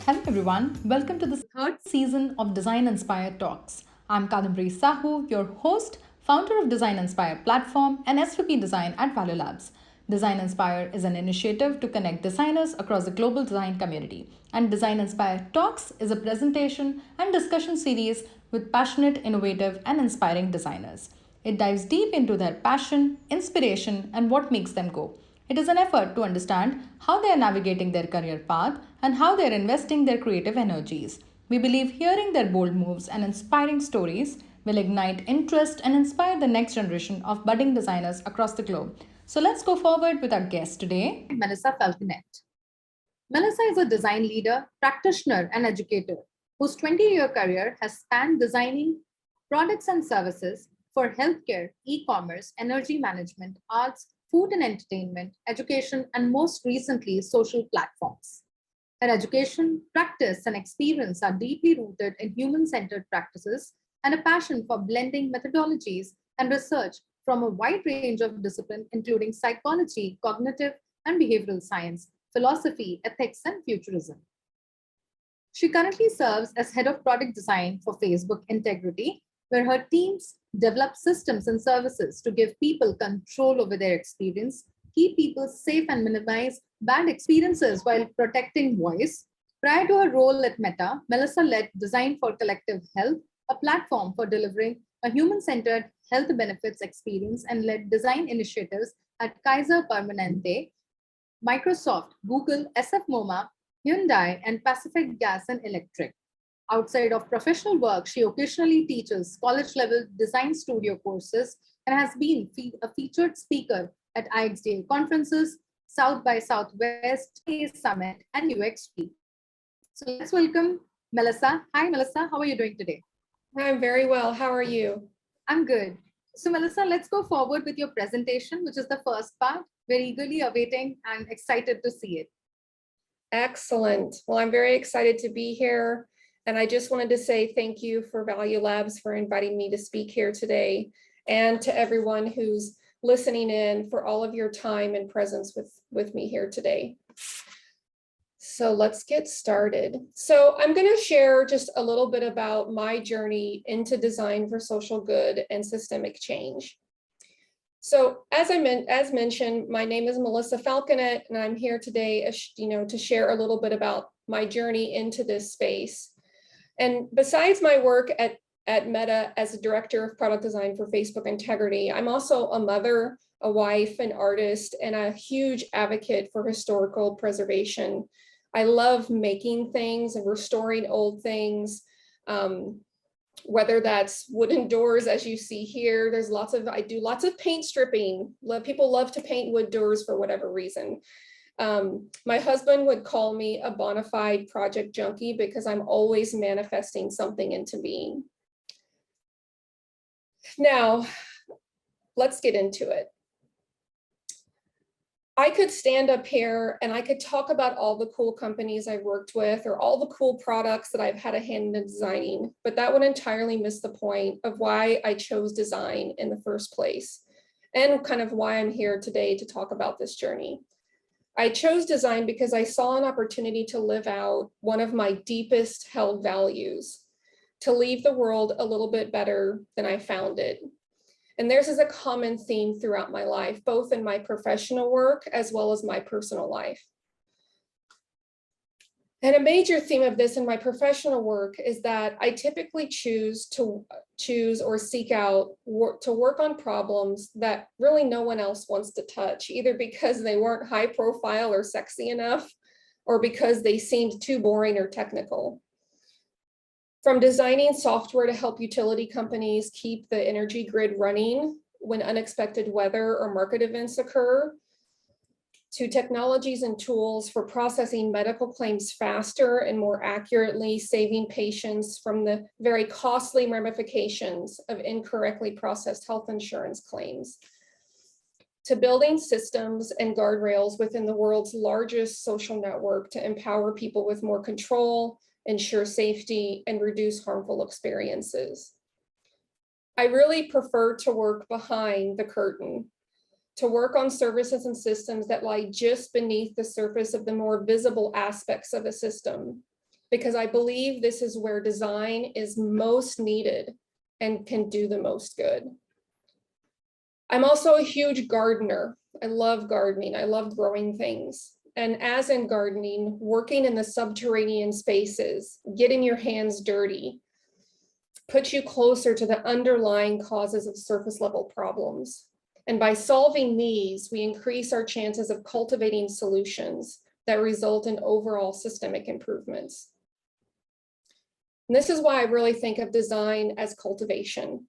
Hello everyone, welcome to the third season of Design Inspired Talks. I'm Kadambari Sahu, your host, founder of Design Inspire platform and SVP Design at ValueLabs. Design Inspire is an initiative to connect designers across the global design community, and Design Inspire Talks is a presentation and discussion series with passionate, innovative, and inspiring designers. It dives deep into their passion, inspiration, and what makes them go. It is an effort to understand how they are navigating their career path and how they are investing their creative energies. We believe hearing their bold moves and inspiring stories will ignite interest and inspire the next generation of budding designers across the globe. So let's go forward with our guest today, Melissa Falconett. Melissa is a design leader, practitioner, and educator whose 20-year career has spanned designing products and services for healthcare, e-commerce, energy management, arts, food and entertainment, education, and most recently, social platforms. Her education, practice, and experience are deeply rooted in human-centered practices and a passion for blending methodologies and research from a wide range of disciplines, including psychology, cognitive and behavioral science, philosophy, ethics, and futurism. She currently serves as head of product design for Facebook Integrity, where her teams develop systems and services to give people control over their experience, keep people safe, and minimize bad experiences while protecting voice. Prior to her role at Meta, Melissa led Design for Collective Health, a platform for delivering a human-centered health benefits experience, and led design initiatives at Kaiser Permanente, Microsoft, Google, SF MoMA, Hyundai, and Pacific Gas and Electric. Outside of professional work, she occasionally teaches college-level design studio courses and has been a featured speaker at IXG conferences, South by Southwest Summit, and UXG. So let's welcome Melissa. Hi, Melissa. How are you doing today? I'm very well. How are you? I'm good. So Melissa, let's go forward with your presentation, which is the first part. We're eagerly awaiting and excited to see it. Excellent. Well, I'm very excited to be here. And I just wanted to say thank you for ValueLabs for inviting me to speak here today, and to everyone who's listening in for all of your time and presence with me here today. So let's get started. So I'm going to share just a little bit about my journey into design for social good and systemic change. So as mentioned, my name is Melissa Falconett, and I'm here today, to share a little bit about my journey into this space. And besides my work at Meta as a director of product design for Facebook Integrity, I'm also a mother, a wife, an artist, and a huge advocate for historical preservation. I love making things and restoring old things, whether that's wooden doors, as you see here. I do lots of paint stripping. People love to paint wood doors for whatever reason. My husband would call me a bona fide project junkie because I'm always manifesting something into being. Now, let's get into it. I could stand up here and I could talk about all the cool companies I've worked with or all the cool products that I've had a hand in designing, but that would entirely miss the point of why I chose design in the first place and kind of why I'm here today to talk about this journey. I chose design because I saw an opportunity to live out one of my deepest held values, to leave the world a little bit better than I found it. And theirs is a common theme throughout my life, both in my professional work as well as my personal life. And a major theme of this in my professional work is that I typically choose or seek out to work on problems that really no one else wants to touch, either because they weren't high profile or sexy enough, or because they seemed too boring or technical. From designing software to help utility companies keep the energy grid running when unexpected weather or market events occur, to technologies and tools for processing medical claims faster and more accurately, saving patients from the very costly ramifications of incorrectly processed health insurance claims, to building systems and guardrails within the world's largest social network to empower people with more control, ensure safety, and reduce harmful experiences. I really prefer to work behind the curtain, to work on services and systems that lie just beneath the surface of the more visible aspects of a system, because I believe this is where design is most needed and can do the most good. I'm also a huge gardener. I love gardening. I love growing things. And as in gardening, working in the subterranean spaces, getting your hands dirty, puts you closer to the underlying causes of surface level problems. And by solving these, we increase our chances of cultivating solutions that result in overall systemic improvements. And this is why I really think of design as cultivation.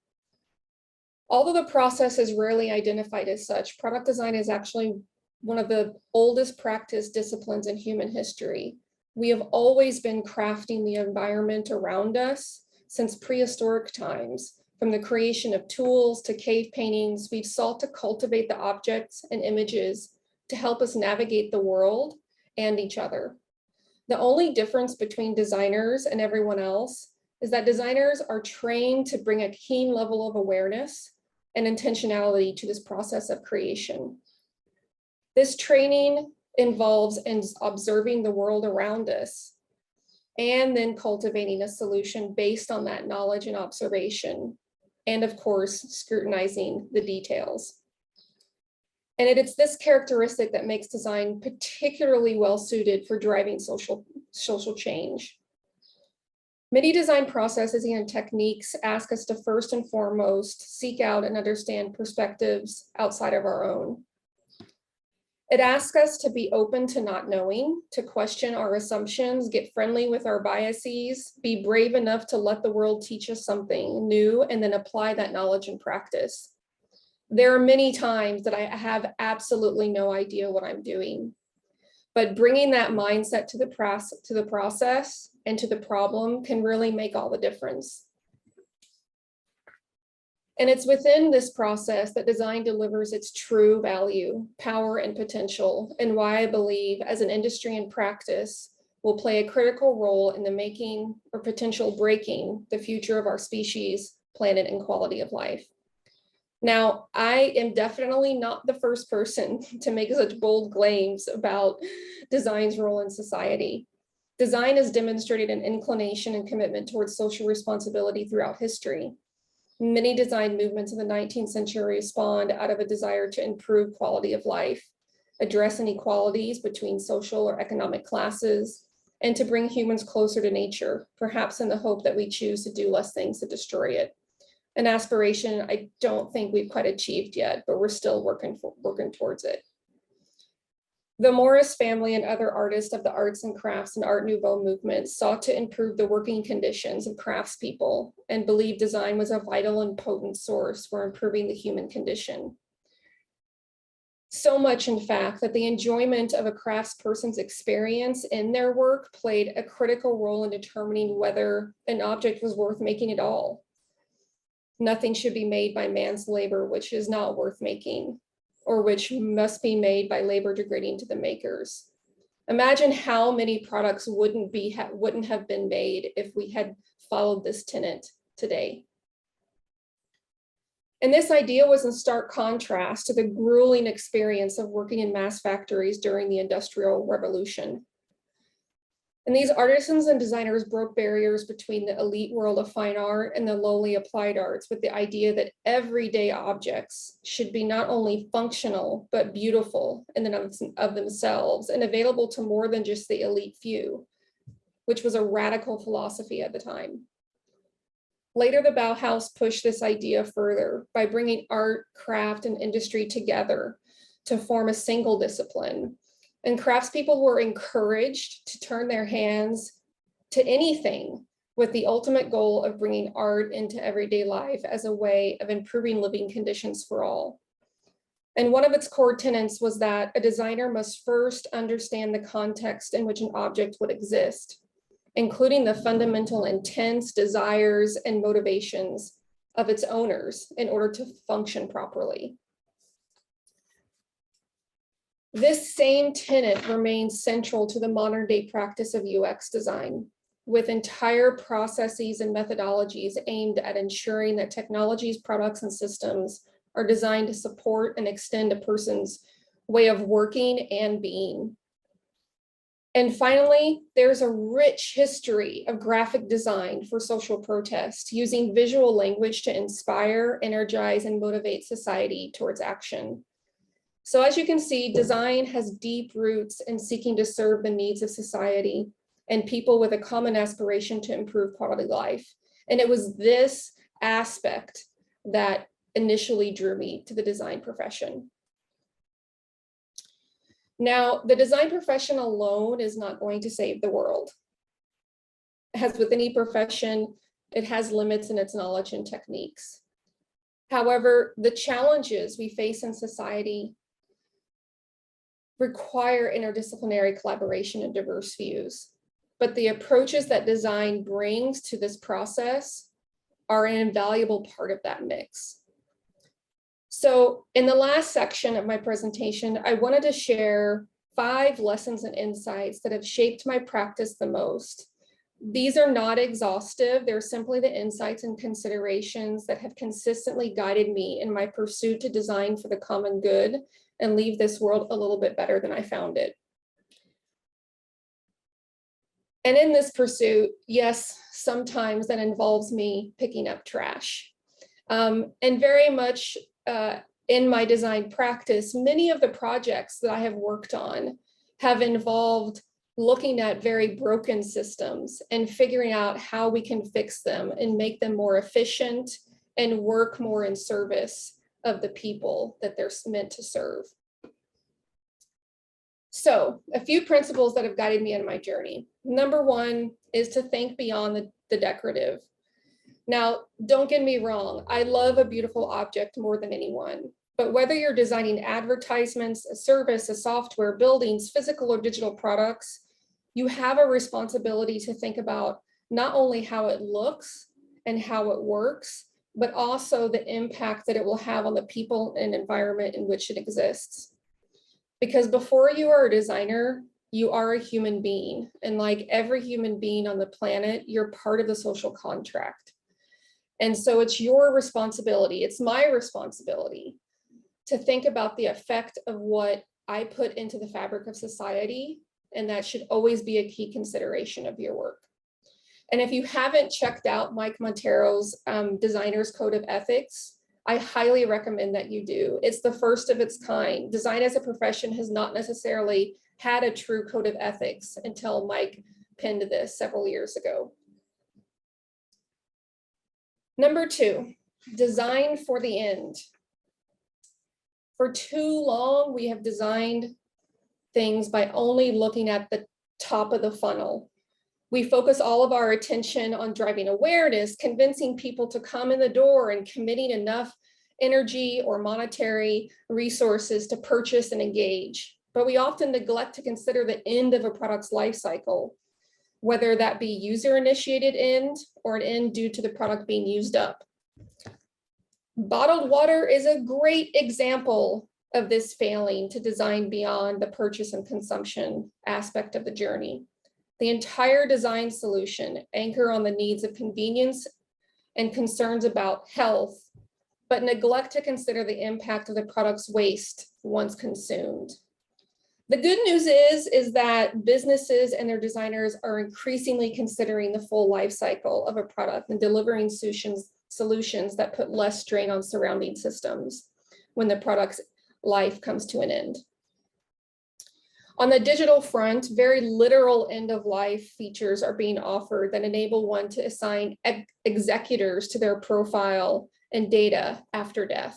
Although the process is rarely identified as such, product design is actually one of the oldest practiced disciplines in human history. We have always been crafting the environment around us since prehistoric times. From the creation of tools to cave paintings, we've sought to cultivate the objects and images to help us navigate the world and each other. The only difference between designers and everyone else is that designers are trained to bring a keen level of awareness and intentionality to this process of creation. This training involves observing the world around us and then cultivating a solution based on that knowledge and observation, and of course, scrutinizing the details. And it's this characteristic that makes design particularly well suited for driving social change. Many design processes and techniques ask us to first and foremost seek out and understand perspectives outside of our own. It asks us to be open to not knowing, to question our assumptions, get friendly with our biases, be brave enough to let the world teach us something new, and then apply that knowledge in practice. There are many times that I have absolutely no idea what I'm doing, but bringing that mindset to the process and to the problem can really make all the difference. And it's within this process that design delivers its true value, power, and potential, and why I believe as an industry and practice will play a critical role in the making or potential breaking the future of our species, planet, and quality of life. Now, I am definitely not the first person to make such bold claims about design's role in society. Design has demonstrated an inclination and commitment towards social responsibility throughout history. Many design movements in the 19th century spawned out of a desire to improve quality of life, address inequalities between social or economic classes, and to bring humans closer to nature, perhaps in the hope that we choose to do less things to destroy it. An aspiration I don't think we've quite achieved yet, but we're still working towards it. The Morris family and other artists of the arts and crafts and Art Nouveau movement sought to improve the working conditions of craftspeople and believed design was a vital and potent source for improving the human condition. So much, in fact, that the enjoyment of a craftsperson's experience in their work played a critical role in determining whether an object was worth making at all. Nothing should be made by man's labor, which is not worth making, or which must be made by labor degrading to the makers. Imagine how many products wouldn't have been made if we had followed this tenet today. And this idea was in stark contrast to the grueling experience of working in mass factories during the Industrial Revolution. And these artisans and designers broke barriers between the elite world of fine art and the lowly applied arts with the idea that everyday objects should be not only functional, but beautiful in and of themselves and available to more than just the elite few, which was a radical philosophy at the time. Later, the Bauhaus pushed this idea further by bringing art, craft, and industry together to form a single discipline. And craftspeople were encouraged to turn their hands to anything with the ultimate goal of bringing art into everyday life as a way of improving living conditions for all. And one of its core tenets was that a designer must first understand the context in which an object would exist, including the fundamental intents, desires, and motivations of its owners in order to function properly. This same tenet remains central to the modern day practice of UX design, with entire processes and methodologies aimed at ensuring that technologies, products, and systems are designed to support and extend a person's way of working and being. And finally, there's a rich history of graphic design for social protest, using visual language to inspire, energize, and motivate society towards action. So as you can see, design has deep roots in seeking to serve the needs of society and people with a common aspiration to improve quality of life. And it was this aspect that initially drew me to the design profession. Now, the design profession alone is not going to save the world. As with any profession, it has limits in its knowledge and techniques. However, the challenges we face in society require interdisciplinary collaboration and diverse views. But the approaches that design brings to this process are an invaluable part of that mix. So in the last section of my presentation, I wanted to share 5 lessons and insights that have shaped my practice the most. These are not exhaustive. They're simply the insights and considerations that have consistently guided me in my pursuit to design for the common good and leave this world a little bit better than I found it. And in this pursuit, yes, sometimes that involves me picking up trash. And very much in my design practice, many of the projects that I have worked on have involved looking at very broken systems and figuring out how we can fix them and make them more efficient and work more in service of the people that they're meant to serve. So a few principles that have guided me in my journey. Number 1 is to think beyond the decorative. Now, don't get me wrong, I love a beautiful object more than anyone, but whether you're designing advertisements, a service, a software, buildings, physical or digital products, you have a responsibility to think about not only how it looks and how it works, but also the impact that it will have on the people and environment in which it exists. Because before you are a designer, you are a human being. And like every human being on the planet, you're part of the social contract. And so it's your responsibility, it's my responsibility to think about the effect of what I put into the fabric of society. And that should always be a key consideration of your work. And if you haven't checked out Mike Montero's Designer's Code of Ethics, I highly recommend that you do. It's the first of its kind. Design as a profession has not necessarily had a true code of ethics until Mike penned this several years ago. Number 2, design for the end. For too long, we have designed things by only looking at the top of the funnel. We focus all of our attention on driving awareness, convincing people to come in the door and committing enough energy or monetary resources to purchase and engage. But we often neglect to consider the end of a product's life cycle, whether that be user-initiated end or an end due to the product being used up. Bottled water is a great example of this failing to design beyond the purchase and consumption aspect of the journey. The entire design solution anchor on the needs of convenience and concerns about health, but neglect to consider the impact of the product's waste once consumed. The good news is that businesses and their designers are increasingly considering the full life cycle of a product and delivering solutions that put less strain on surrounding systems when the product's life comes to an end. On the digital front, very literal end-of-life features are being offered that enable one to assign executors to their profile and data after death.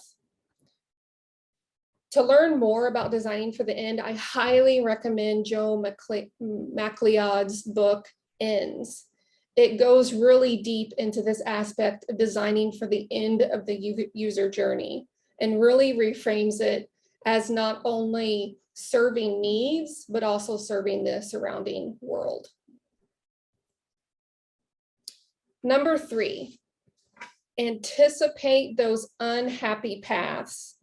To learn more about designing for the end, I highly recommend Joe MacLeod's book, Ends. It goes really deep into this aspect of designing for the end of the user journey and really reframes it as not only serving needs, but also serving the surrounding world. Number 3, anticipate those unhappy paths.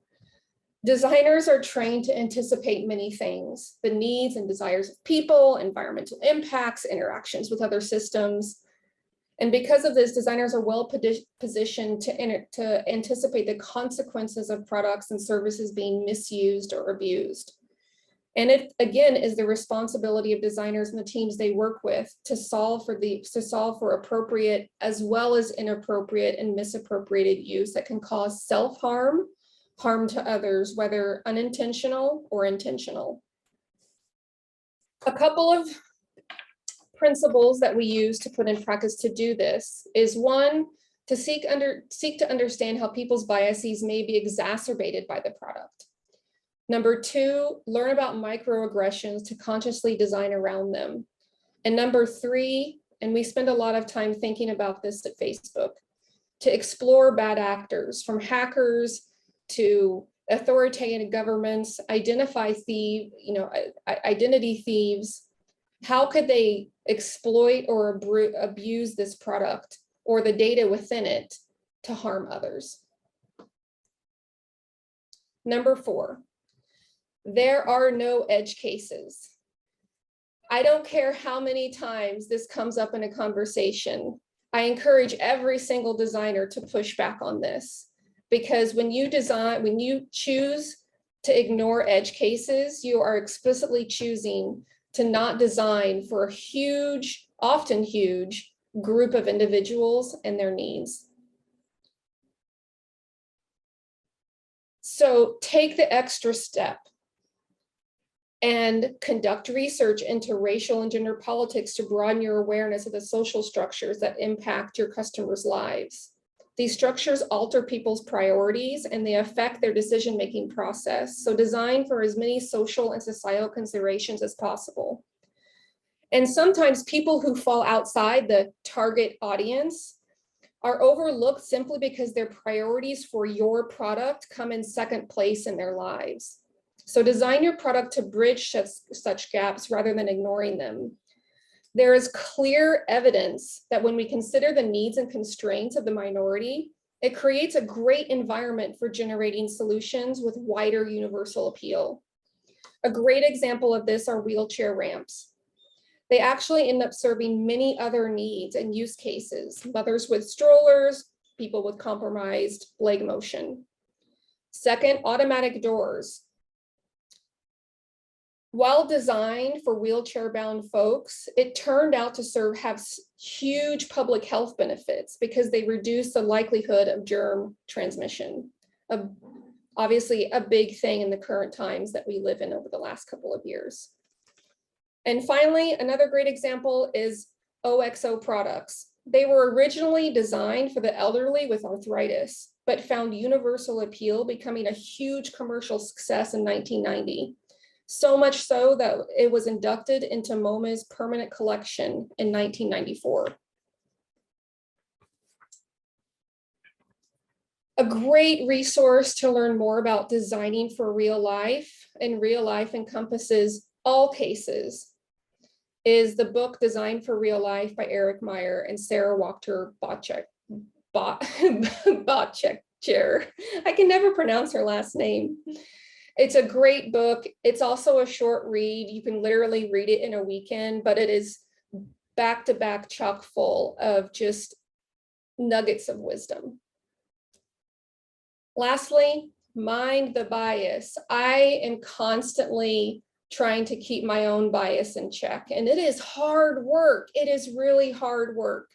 Designers are trained to anticipate many things, the needs and desires of people, environmental impacts, interactions with other systems. And because of this, designers are well positioned to anticipate the consequences of products and services being misused or abused. And it, again, is the responsibility of designers and the teams they work with to solve for appropriate as well as inappropriate and misappropriated use that can cause self-harm, harm to others, whether unintentional or intentional. A couple of principles that we use to put in practice to do this is, one, to seek to understand how people's biases may be exacerbated by the product. Number two, learn about microaggressions to consciously design around them. And number three, and we spend a lot of time thinking about this at Facebook, to explore bad actors, from hackers to authoritarian governments, identity thieves. How could they exploit or abuse this product or the data within it to harm others? Number four, there are no edge cases. I don't care how many times this comes up in a conversation. I encourage every single designer to push back on this, because when you choose to ignore edge cases, you are explicitly choosing to not design for a huge, often huge, group of individuals and their needs. So take the extra step and conduct research into racial and gender politics to broaden your awareness of the social structures that impact your customers' lives. These structures alter people's priorities and they affect their decision-making process. So design for as many social and societal considerations as possible. And sometimes people who fall outside the target audience are overlooked simply because their priorities for your product come in second place in their lives. So design your product to bridge such gaps rather than ignoring them. There is clear evidence that when we consider the needs and constraints of the minority, it creates a great environment for generating solutions with wider universal appeal. A great example of this are wheelchair ramps. They actually end up serving many other needs and use cases: mothers with strollers, people with compromised leg motion. Second, automatic doors. While designed for wheelchair-bound folks, it turned out to have huge public health benefits because they reduce the likelihood of germ transmission. Obviously, a big thing in the current times that we live in over the last couple of years. And finally, another great example is OXO products. They were originally designed for the elderly with arthritis, but found universal appeal, becoming a huge commercial success in 1990. So much so that it was inducted into MoMA's permanent collection in 1994. A great resource to learn more about designing for real life, and real life encompasses all cases, is the book Design for Real Life by Eric Meyer and Sarah Wachter-Botchek. I can never pronounce her last name. It's a great book. It's also a short read. You can literally read it in a weekend, but it is back-to-back chock full of just nuggets of wisdom. Lastly, mind the bias. I am constantly trying to keep my own bias in check, and it is hard work. It is really hard work.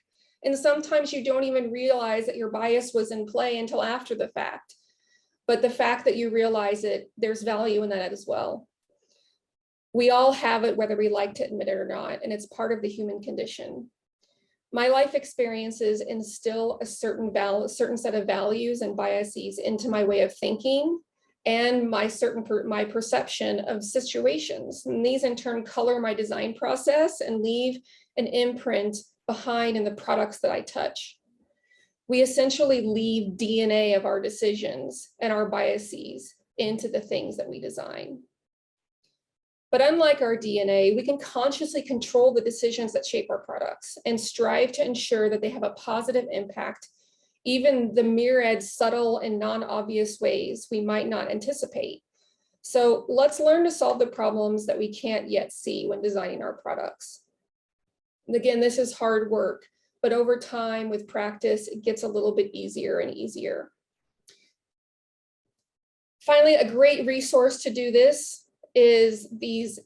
And sometimes you don't even realize that your bias was in play until after the fact. But the fact that you realize it, there's value in that as well. We all have it, whether we like to admit it or not, and it's part of the human condition. My life experiences instill a certain set of values and biases into my way of thinking and my perception of situations. And these in turn color my design process and leave an imprint behind in the products that I touch. We essentially leave DNA of our decisions and our biases into the things that we design. But unlike our DNA, we can consciously control the decisions that shape our products and strive to ensure that they have a positive impact, even the myriad subtle and non-obvious ways we might not anticipate. So let's learn to solve the problems that we can't yet see when designing our products. And again, this is hard work, but over time with practice, it gets a little bit easier and easier. Finally, a great resource to do this is these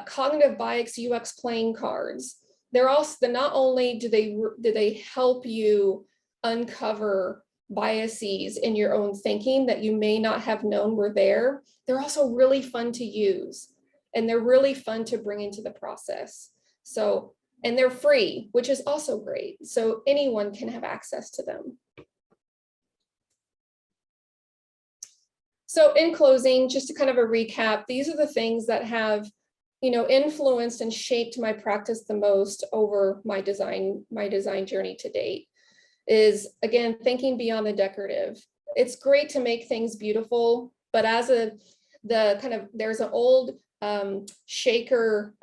cognitive bias UX playing cards. They're also, not only do they help you uncover biases in your own thinking that you may not have known were there, they're also really fun to use, and they're really fun to bring into the process. So, and they're free, which is also great. So anyone can have access to them. So in closing, just to kind of a recap, these are the things that have, influenced and shaped my practice the most over my design journey to date. Is, again, thinking beyond the decorative. It's great to make things beautiful, but there's an old Shaker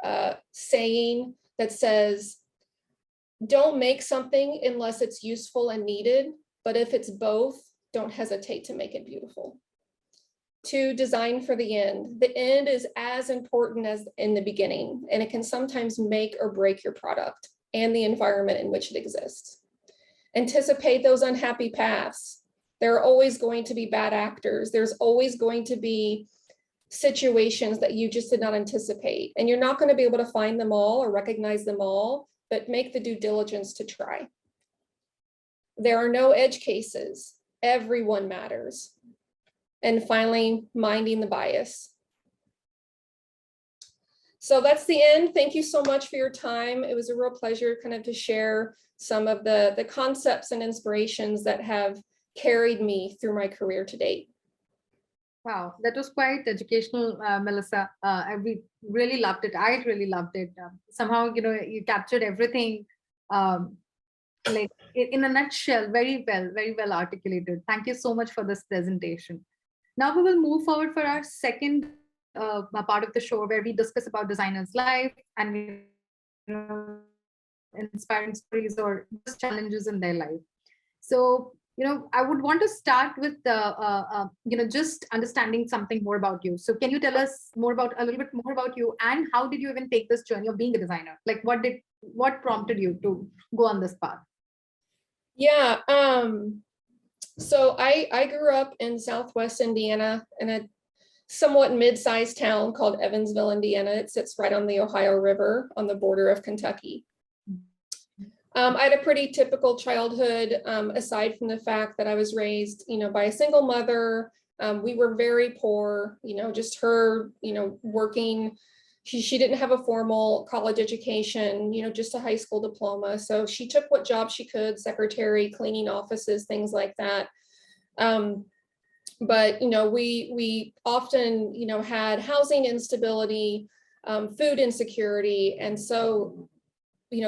saying that says, don't make something unless it's useful and needed, but if it's both, don't hesitate to make it beautiful. To design for the end. The end is as important as in the beginning, and it can sometimes make or break your product and the environment in which it exists. Anticipate those unhappy paths. There are always going to be bad actors. There's always going to be situations that you just did not anticipate, and you're not going to be able to find them all or recognize them all, but make the due diligence to try. There are no edge cases. Everyone matters. And finally, minding the bias. So that's the end. Thank you so much for your time. It was a real pleasure kind of to share some of the concepts and inspirations that have carried me through my career to date. Wow, that was quite educational, Melissa. I really loved it. I really loved it. Somehow, you captured everything like in a nutshell, very well articulated. Thank you so much for this presentation. Now we will move forward for our second part of the show, where we discuss about designers' life and inspiring stories or just challenges in their life. So, I would want to start with just understanding something more about you. So can you tell us a little bit more about you, and how did you even take this journey of being a designer? Like what prompted you to go on this path? Yeah. So I grew up in Southwest Indiana in a somewhat mid-sized town called Evansville, Indiana. It sits right on the Ohio River on the border of Kentucky. I had a pretty typical childhood, aside from the fact that I was raised, by a single mother. We were very poor, just her, working. She didn't have a formal college education, just a high school diploma. So she took what job she could, secretary, cleaning offices, things like that. But, we often, had housing instability, food insecurity. And so,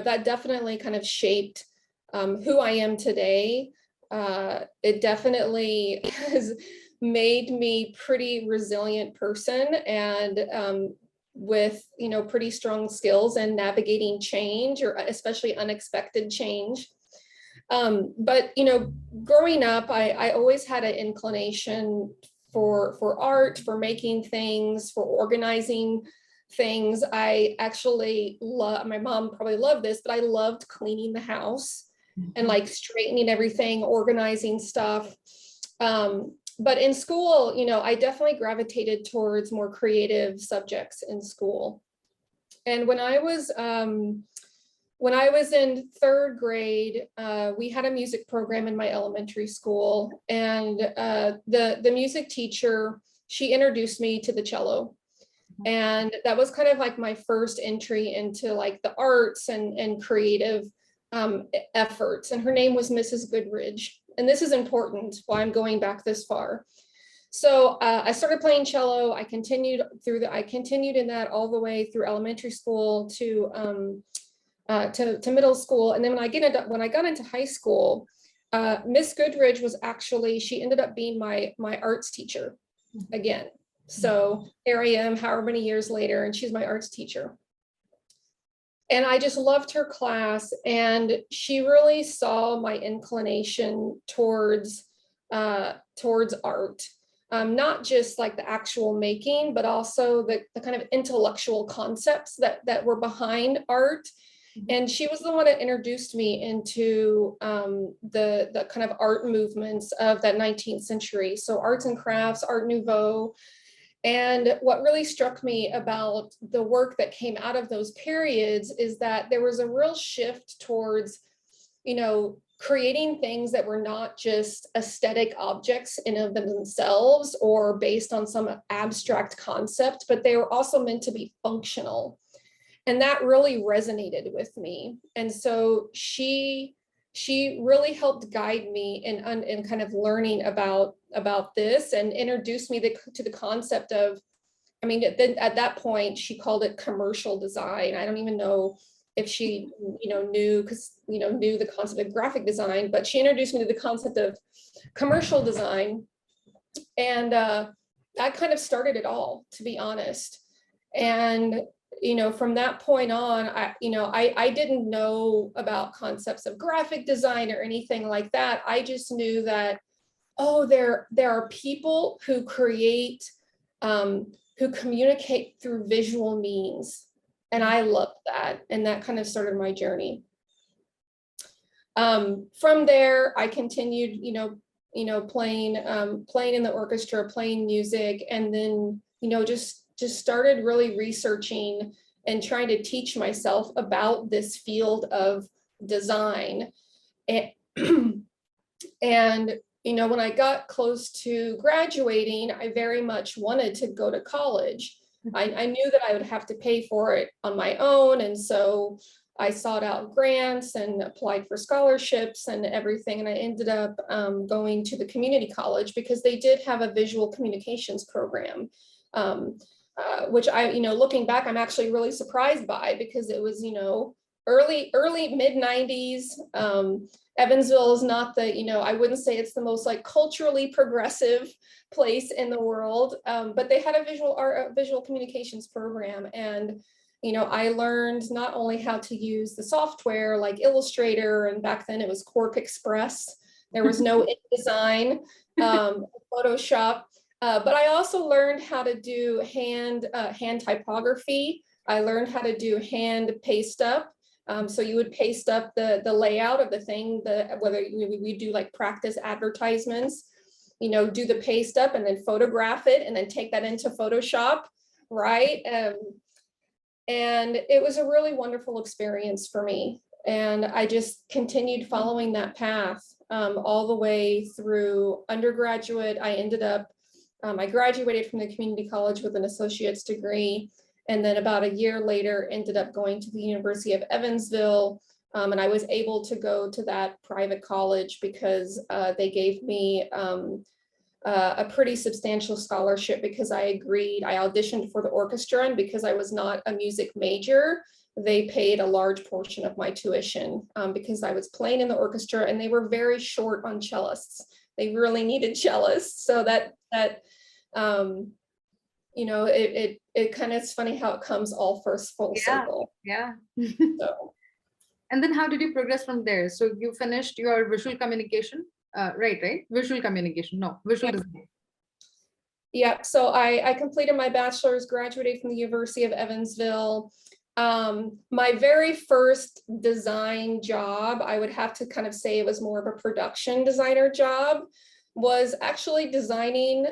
that definitely kind of shaped who I am today. It definitely has made me pretty resilient person, and with pretty strong skills in navigating change, or especially unexpected change. But growing up, I always had an inclination for art, for making things, for organizing things. I actually love, my mom probably loved this, but I loved cleaning the house and like straightening everything, organizing stuff. But in school, I definitely gravitated towards more creative subjects in school. And when I was in third grade, we had a music program in my elementary school, and the music teacher, she introduced me to the cello. And that was kind of like my first entry into like the arts and creative efforts. And her name was Mrs. Goodridge. And this is important why I'm going back this far. So I started playing cello. I continued in that all the way through elementary school to middle school. And then when I got into high school, Miss Goodridge was actually, she ended up being my arts teacher again. So here I am, however many years later, and she's my arts teacher. And I just loved her class, and she really saw my inclination towards art. Not just like the actual making, but also the kind of intellectual concepts that were behind art. And she was the one that introduced me into the kind of art movements of that 19th century. So arts and crafts, Art Nouveau. And what really struck me about the work that came out of those periods is that there was a real shift towards, creating things that were not just aesthetic objects in of themselves or based on some abstract concept, but they were also meant to be functional. And that really resonated with me. And so she really helped guide me in kind of learning about this and introduced me to the concept of, at that point, she called it commercial design. I don't even know if she, knew the concept of graphic design, but she introduced me to the concept of commercial design. And that kind of started it all, to be honest. And from that point on, I didn't know about concepts of graphic design or anything like that. I just knew that, there are people who create, who communicate through visual means. And I loved that. And that kind of started my journey. From there, I continued, playing in the orchestra, playing music, and then, just started really researching and trying to teach myself about this field of design. And when I got close to graduating, I very much wanted to go to college. I knew that I would have to pay for it on my own. And so I sought out grants and applied for scholarships and everything. And I ended up going to the community college because they did have a visual communications program, which looking back, I'm actually really surprised by, because it was, early mid 90s. Evansville is not the, I wouldn't say it's the most culturally progressive place in the world, but they had a visual communications program. And, I learned not only how to use the software like Illustrator, and back then it was Corp Express. There was no InDesign, Photoshop, but I also learned how to do hand typography. I learned how to do hand paste up. So you would paste up the layout of the thing, whether we do practice advertisements, do the paste up and then photograph it and then take that into Photoshop, right? And it was a really wonderful experience for me. And I just continued following that path all the way through undergraduate. I graduated from the community college with an associate's degree. And then about a year later, ended up going to the University of Evansville. And I was able to go to that private college because they gave me a pretty substantial scholarship, because I auditioned for the orchestra, and because I was not a music major, they paid a large portion of my tuition because I was playing in the orchestra, and they were very short on cellists. They really needed cellists. So it kind of, it's funny how it comes all full circle. Yeah. So. And then how did you progress from there? So you finished your visual communication, right? Visual communication, no, visual design. Yeah, so I completed my bachelor's, graduated from the University of Evansville. My very first design job, I would have to kind of say it was more of a production designer job, was actually designing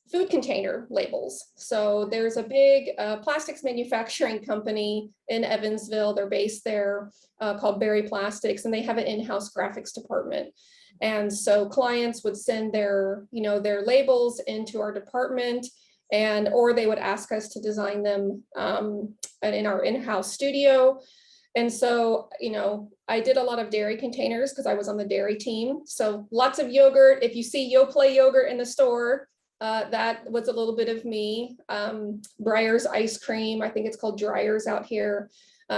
food container labels. So there's a big plastics manufacturing company in Evansville. They're based there, called Berry Plastics, and they have an in-house graphics department. And so clients would send their labels into our department, or they would ask us to design them in our in-house studio. And so, I did a lot of dairy containers because I was on the dairy team. So lots of yogurt. If you see Yoplait yogurt in the store, that was a little bit of me. Breyer's ice cream, I think it's called Dreyer's out here.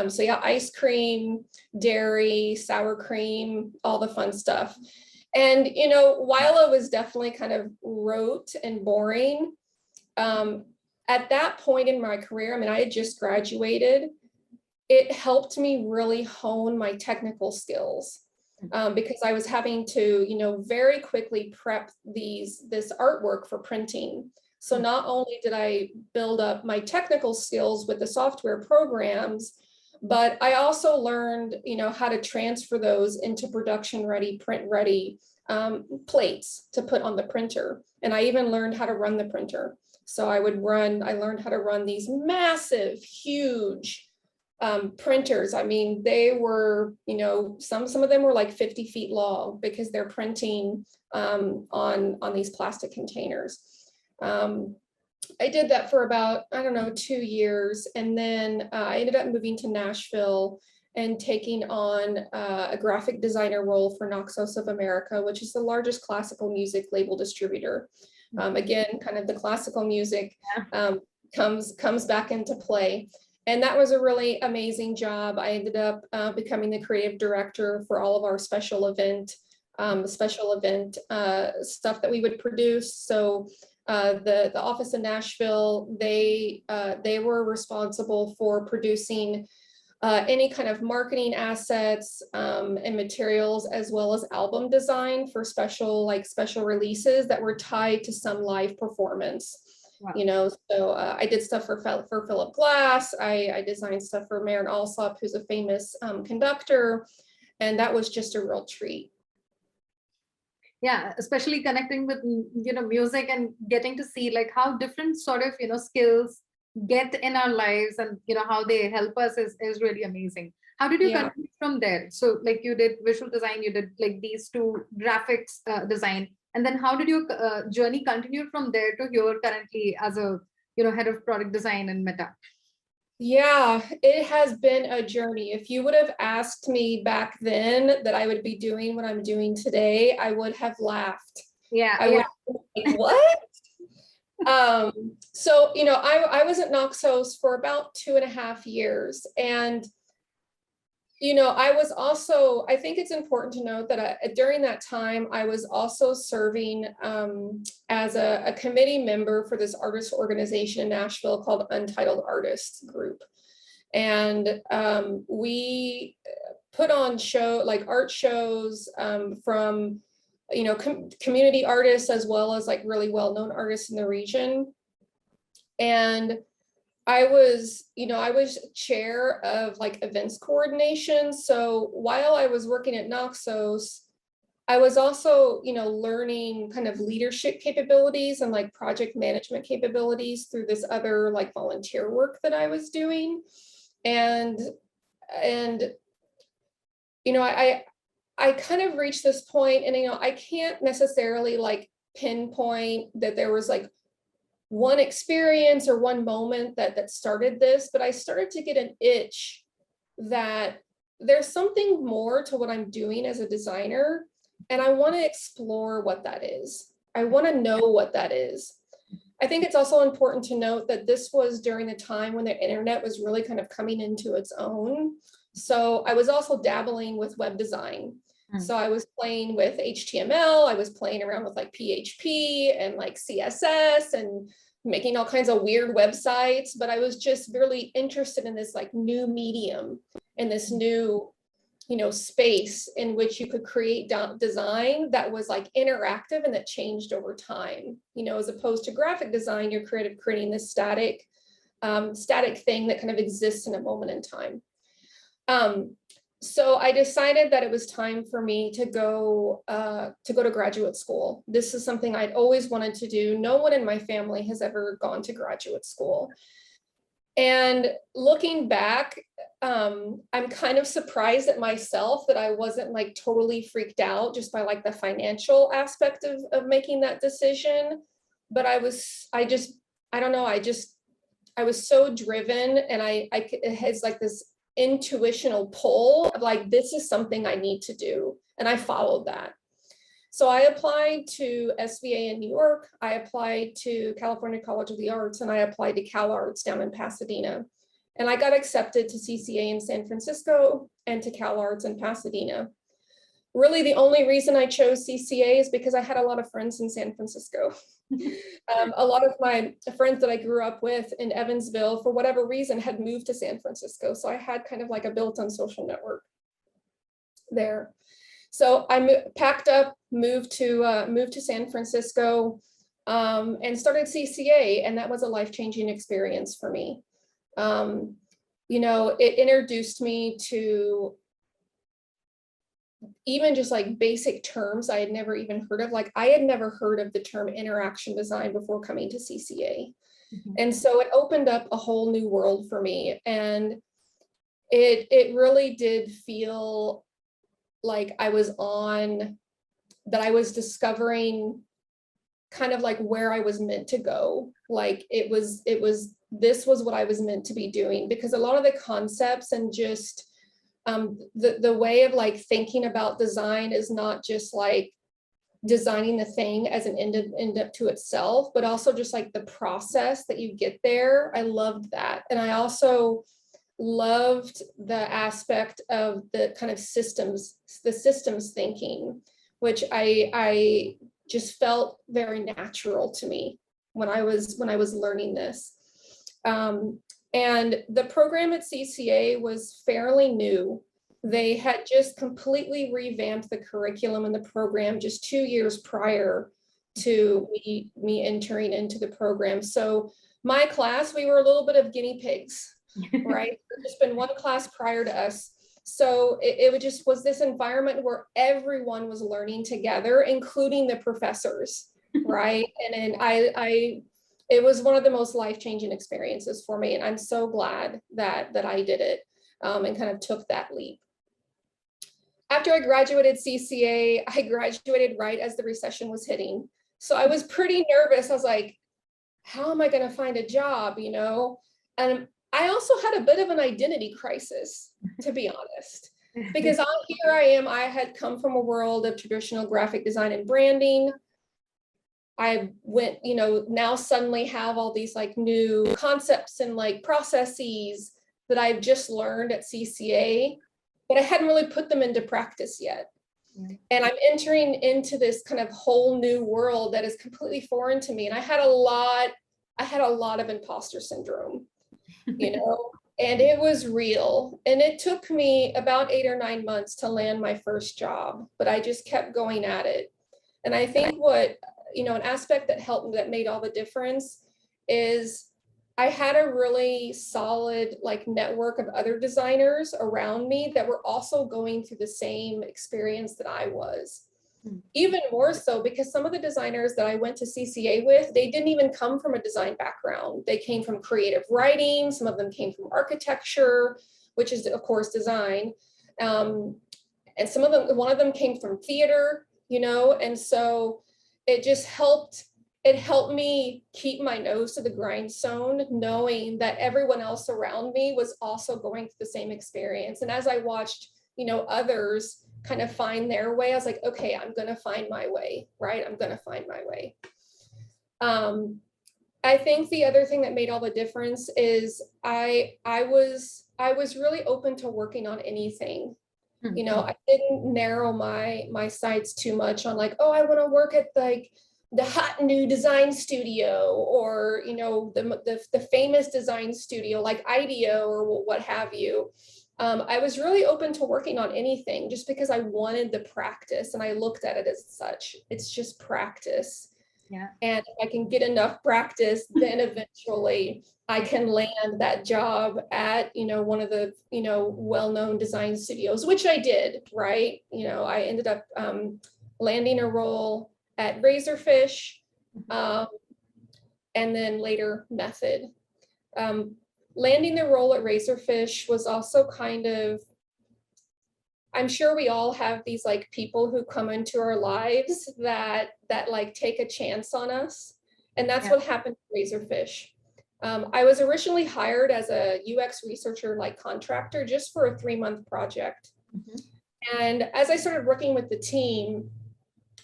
So yeah, ice cream, dairy, sour cream, all the fun stuff. And, while it was definitely kind of rote and boring, at that point in my career, I had just graduated, it helped me really hone my technical skills because I was having to, very quickly prep this artwork for printing. So not only did I build up my technical skills with the software programs, but I also learned, how to transfer those into production ready, print ready plates to put on the printer. And I even learned how to run the printer. So I learned how to run these massive, huge printers. I mean, they were, some of them were like 50 feet long because they're printing on these plastic containers. I did that for about, I don't know, 2 years. And then I ended up moving to Nashville and taking on a graphic designer role for Naxos of America, which is the largest classical music label distributor. Again, kind of the classical music comes back into play. And that was a really amazing job. I ended up becoming the creative director for all of our special event stuff that we would produce. So the office in Nashville, they were responsible for producing any kind of marketing assets and materials, as well as album design for special releases that were tied to some live performance. Wow. So I did stuff for Philip Glass. I designed stuff for Marin Alsop, who's a famous conductor, and that was just a real treat. Yeah, especially connecting with music and getting to see like how different sort of skills get in our lives, and how they help us is really amazing. How did you continue from there? So like you did visual design, you did like these two graphics design, and then how did your journey continue from there to here currently as a head of product design in Meta? Yeah, it has been a journey. If you would have asked me back then that I would be doing what I'm doing today, I would have laughed. I would have like, what? So, I was at Naxos for about 2.5 years. And, I think it's important to note that during that time, I was also serving as a committee member for this artist organization in Nashville called Untitled Artists Group. And we put on art shows from community artists, as well as like really well-known artists in the region. And I was chair of like events coordination. So while I was working at Naxos, I was also, learning kind of leadership capabilities and like project management capabilities through this other like volunteer work that I was doing. And I kind of reached this point, and I can't necessarily like pinpoint that there was like one experience or one moment that started this, but I started to get an itch that there's something more to what I'm doing as a designer, and I want to explore what that is. I want to know what that is. I think it's also important to note that this was during the time when the internet was really kind of coming into its own. So I was also dabbling with web design. So I was playing with HTML, I was playing around with like PHP and like CSS and making all kinds of weird websites, but I was just really interested in this like new medium and this new, space in which you could create design that was like interactive and that changed over time, as opposed to graphic design, you're creating this static thing that kind of exists in a moment in time. So I decided that it was time for me to go to graduate school. This is something I'd always wanted to do. No one in my family has ever gone to graduate school. And looking back, I'm kind of surprised at myself that I wasn't like totally freaked out just by like the financial aspect of making that decision. But I was so driven, and it has like this intuitional pull of like, this is something I need to do. And I followed that. So I applied to SVA in New York. I applied to California College of the Arts, and I applied to Cal Arts down in Pasadena. And I got accepted to CCA in San Francisco and to Cal Arts in Pasadena. Really, the only reason I chose CCA is because I had a lot of friends in San Francisco. A lot of my friends that I grew up with in Evansville, for whatever reason, had moved to San Francisco. So I had kind of like a built-in social network there. So I packed up, moved to San Francisco, and started CCA, and that was a life-changing experience for me. It introduced me to even just like basic terms I had never even heard of. Like I had never heard of the term interaction design before coming to CCA. And so it opened up a whole new world for me. And it really did feel like I was discovering kind of like where I was meant to go. Like this was what I was meant to be doing, because a lot of the concepts and just the way of like thinking about design is not just like designing the thing as an end up to itself, but also just like the process that you get there. I loved that. And I also loved the aspect of the kind of systems thinking, which I just felt very natural to me when I was learning this. And the program at CCA was fairly new. They had just completely revamped the curriculum and the program just 2 years prior to me entering into the program. So my class, we were a little bit of guinea pigs, right? There's just been one class prior to us. So it just was this environment where everyone was learning together, including the professors, right? And then it was one of the most life-changing experiences for me. And I'm so glad that I did it and kind of took that leap. After I graduated CCA, I graduated right as the recession was hitting. So I was pretty nervous. I was like, how am I going to find a job, you know? And I also had a bit of an identity crisis, to be honest, because here I am. I had come from a world of traditional graphic design and branding. I went, you know, now suddenly have all these like new concepts and like processes that I've just learned at CCA, but I hadn't really put them into practice yet. And I'm entering into this kind of whole new world that is completely foreign to me. And I had a lot of imposter syndrome, you know, and it was real. And it took me about 8 or 9 months to land my first job, but I just kept going at it. And I think what, you know, an aspect that made all the difference is I had a really solid like network of other designers around me that were also going through the same experience that I was. Even more so because some of the designers that I went to CCA with, they didn't even come from a design background. They came from creative writing. Some of them came from architecture, which is of course design. And one of them came from theater, you know, and so it helped me keep my nose to the grindstone, knowing that everyone else around me was also going through the same experience. And as I watched, you know, others kind of find their way, I was like, okay, I'm going to find my way, right? I'm going to find my way. I think the other thing that made all the difference is I was really open to working on anything. You know, I didn't narrow my sights too much on like, oh, I want to work at like the hot new design studio, or, you know, the famous design studio like IDEO or what have you. I was really open to working on anything just because I wanted the practice, and I looked at it as such. It's just practice. Yeah. And if I can get enough practice, then eventually I can land that job at, you know, one of the, you know, well-known design studios, which I did, right? You know, I ended up landing a role at Razorfish, and then later Method. Landing the role at Razorfish was also kind of, I'm sure we all have these like people who come into our lives that like take a chance on us. And that's what happened to Razorfish. I was originally hired as a UX researcher, like contractor, just for a 3-month project. And as I started working with the team,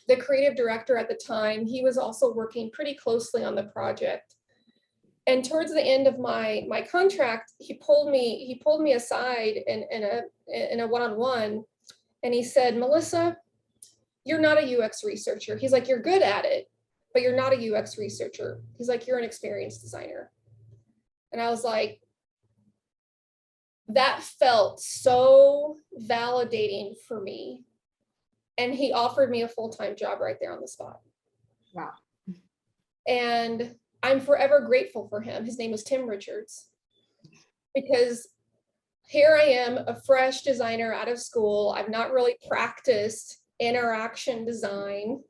the creative director at the time, he was also working pretty closely on the project. And towards the end of my contract, he pulled me aside in a one-on-one, and he said, Melissa, you're not a UX researcher. He's like, you're good at it, but you're not a UX researcher. He's like, you're an experienced designer. And I was like, that felt so validating for me. And he offered me a full-time job right there on the spot. Wow. And I'm forever grateful for him. His name was Tim Richards, because here I am, a fresh designer out of school. I've not really practiced interaction design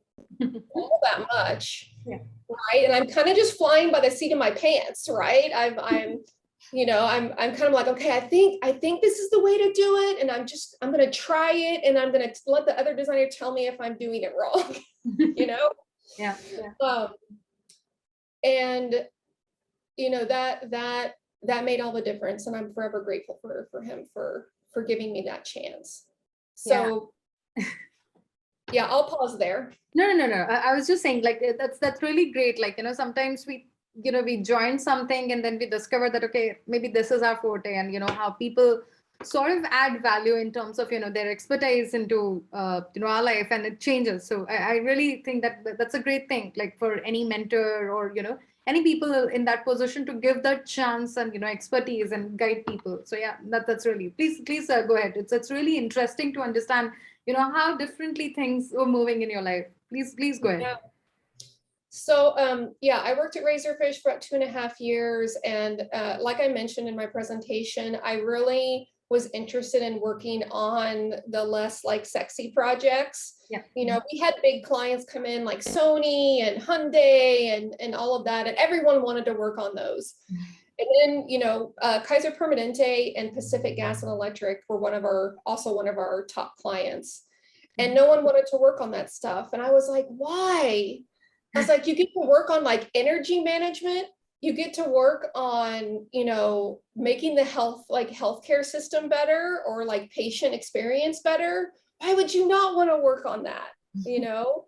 all that much, Yeah. right? And I'm kind of just flying by the seat of my pants, right? I'm kind of like, okay, I think this is the way to do it, and I'm gonna try it, and I'm gonna let the other designer tell me if I'm doing it wrong, you know? Yeah. And that made all the difference, and I'm forever grateful for him for giving me that chance. So yeah, I'll pause there. No. I was just saying, like, that's really great. Like, sometimes we join something and then we discover that, okay, maybe this is our forte, and how people sort of add value in terms of, their expertise into, our life, and it changes. So I really think that's a great thing, like for any mentor or, any people in that position to give that chance and, expertise and guide people. So yeah, that's really, please go ahead. It's really interesting to understand, how differently things were moving in your life. Please go ahead. Yeah. So yeah, I worked at Razorfish for about 2.5 years. And like I mentioned in my presentation, I really was interested in working on the less like sexy projects. Yeah. We had big clients come in like Sony and Hyundai and all of that, and everyone wanted to work on those. And then, Kaiser Permanente and Pacific Gas and Electric were also one of our top clients. And no one wanted to work on that stuff. And I was like, why? I was like, you get to work on like energy management. You get to work on, making the healthcare system better, or like patient experience better. Why would you not want to work on that? So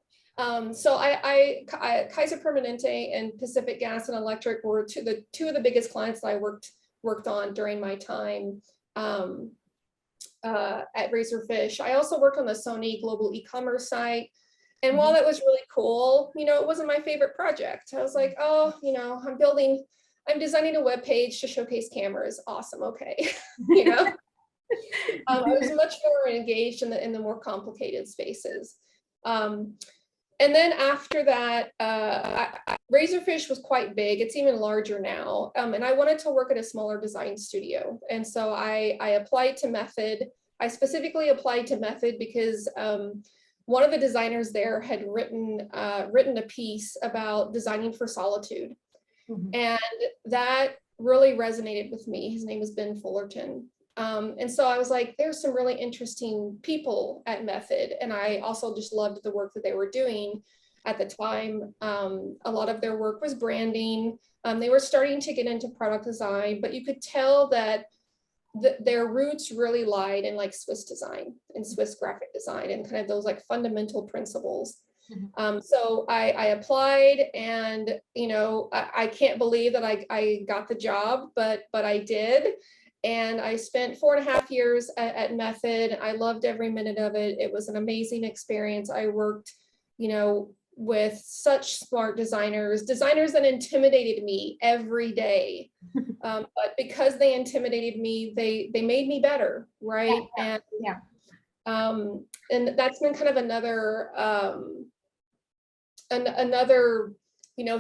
Kaiser Permanente and Pacific Gas and Electric were two of the biggest clients that I worked on during my time at Razorfish. I also worked on the Sony global e-commerce site. And while that was really cool, it wasn't my favorite project. I was like, oh, I'm designing a web page to showcase cameras. Awesome. Okay. I was much more engaged in the more complicated spaces. And then after that, Razorfish was quite big. It's even larger now. And I wanted to work at a smaller design studio. And so I applied to Method. I specifically applied to Method because one of the designers there had written a piece about designing for solitude. And that really resonated with me. His name is Ben Fullerton. And so I was like, there's some really interesting people at Method. And I also just loved the work that they were doing at the time. A lot of their work was branding. They were starting to get into product design, but you could tell that their roots really lied in like Swiss design and Swiss graphic design and kind of those like fundamental principles. So I applied, and I can't believe that I got the job, but I did. And I spent 4.5 years at Method. I loved every minute of it. It was an amazing experience. I worked, with such smart designers that intimidated me every day. But because they intimidated me, they made me better, right? And that's been kind of another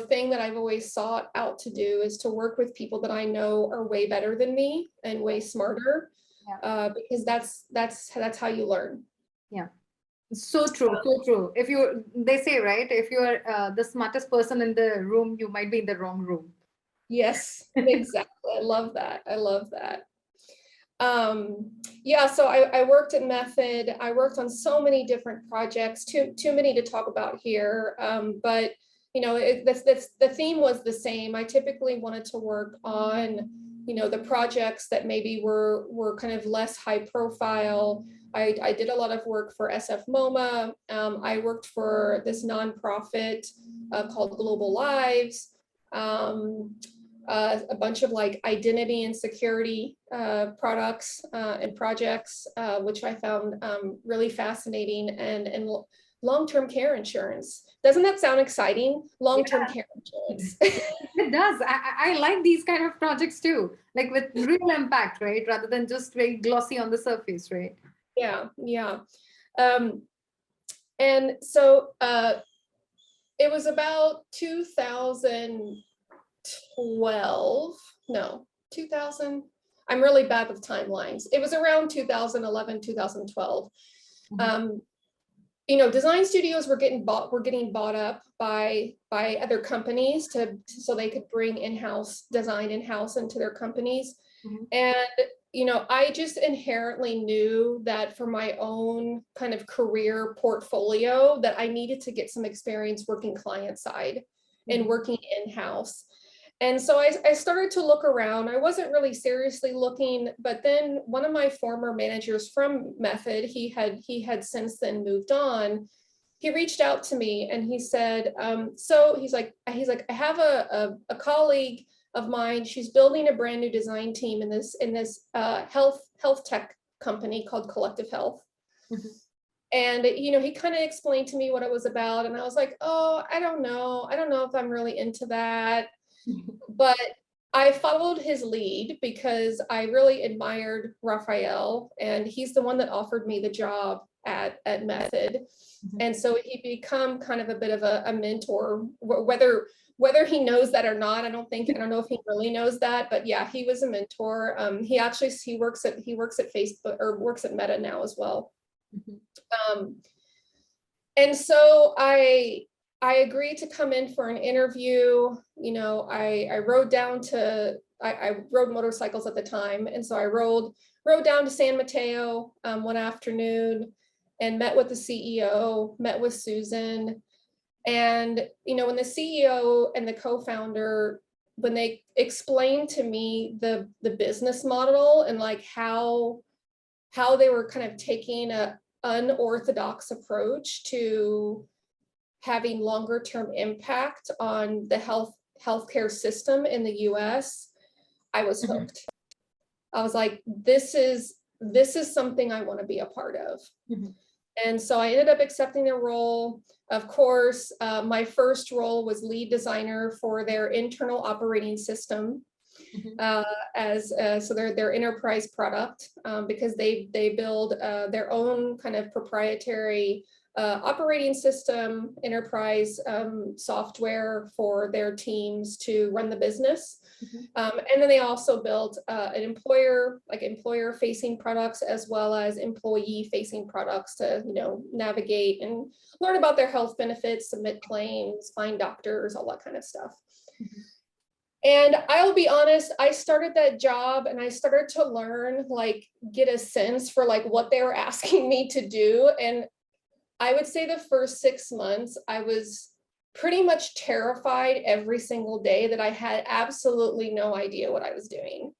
thing that I've always sought out to do, is to work with people that I know are way better than me and way smarter, because that's how you learn. Yeah. So true, so true. They say, right, if you're the smartest person in the room, you might be in the wrong room. Yes, exactly. I love that. Yeah, so I worked at Method. I worked on so many different projects, too many to talk about here. But the theme was the same. I typically wanted to work on, the projects that maybe were kind of less high profile. I did a lot of work for SF MoMA. I worked for this nonprofit called Global Lives. A bunch of like identity and security products and projects, which I found really fascinating, and long-term care insurance. Doesn't that sound exciting? Long-term care insurance. It does. I like these kind of projects too, like with real impact, right? Rather than just very glossy on the surface, right? Yeah. And so it was about 2012. No, 2000. I'm really bad with timelines. It was around 2011, 2012. Design studios were getting bought up by other companies so they could bring design in-house into their companies. And I just inherently knew that for my own kind of career portfolio that I needed to get some experience working client side and working in-house. And so I started to look around. I wasn't really seriously looking, but then one of my former managers from Method, he had since then moved on. He reached out to me and he said, so he's like, I have a colleague of mine. She's building a brand new design team in this health tech company called Collective Health. And he kind of explained to me what it was about, and I was like, oh, I don't know if I'm really into that. But I followed his lead because I really admired Raphael, and he's the one that offered me the job at Method. And so he become kind of a bit of a mentor, whether he knows that or not. I don't know if he really knows that, but yeah, he was a mentor. He works at Facebook, or works at Meta now as well. And so I agreed to come in for an interview. I rode motorcycles at the time. And so I rode down to San Mateo one afternoon and met with the CEO, met with Susan. And, when the CEO and the co-founder, when they explained to me the business model and like how they were kind of taking a unorthodox approach to having longer term impact on the healthcare system in the US, I was hooked. I was like, this is something I want to be a part of. And so I ended up accepting the role. Of course, my first role was lead designer for their internal operating system. So their enterprise product, because they build their own kind of proprietary operating system, enterprise software for their teams to run the business. And then they also built an employer facing products as well as employee facing products to navigate and learn about their health benefits, submit claims, find doctors, all that kind of stuff. And I'll be honest, I started that job and I started to learn, get a sense for what they were asking me to do. And I would say the first 6 months, I was pretty much terrified every single day that I had absolutely no idea what I was doing.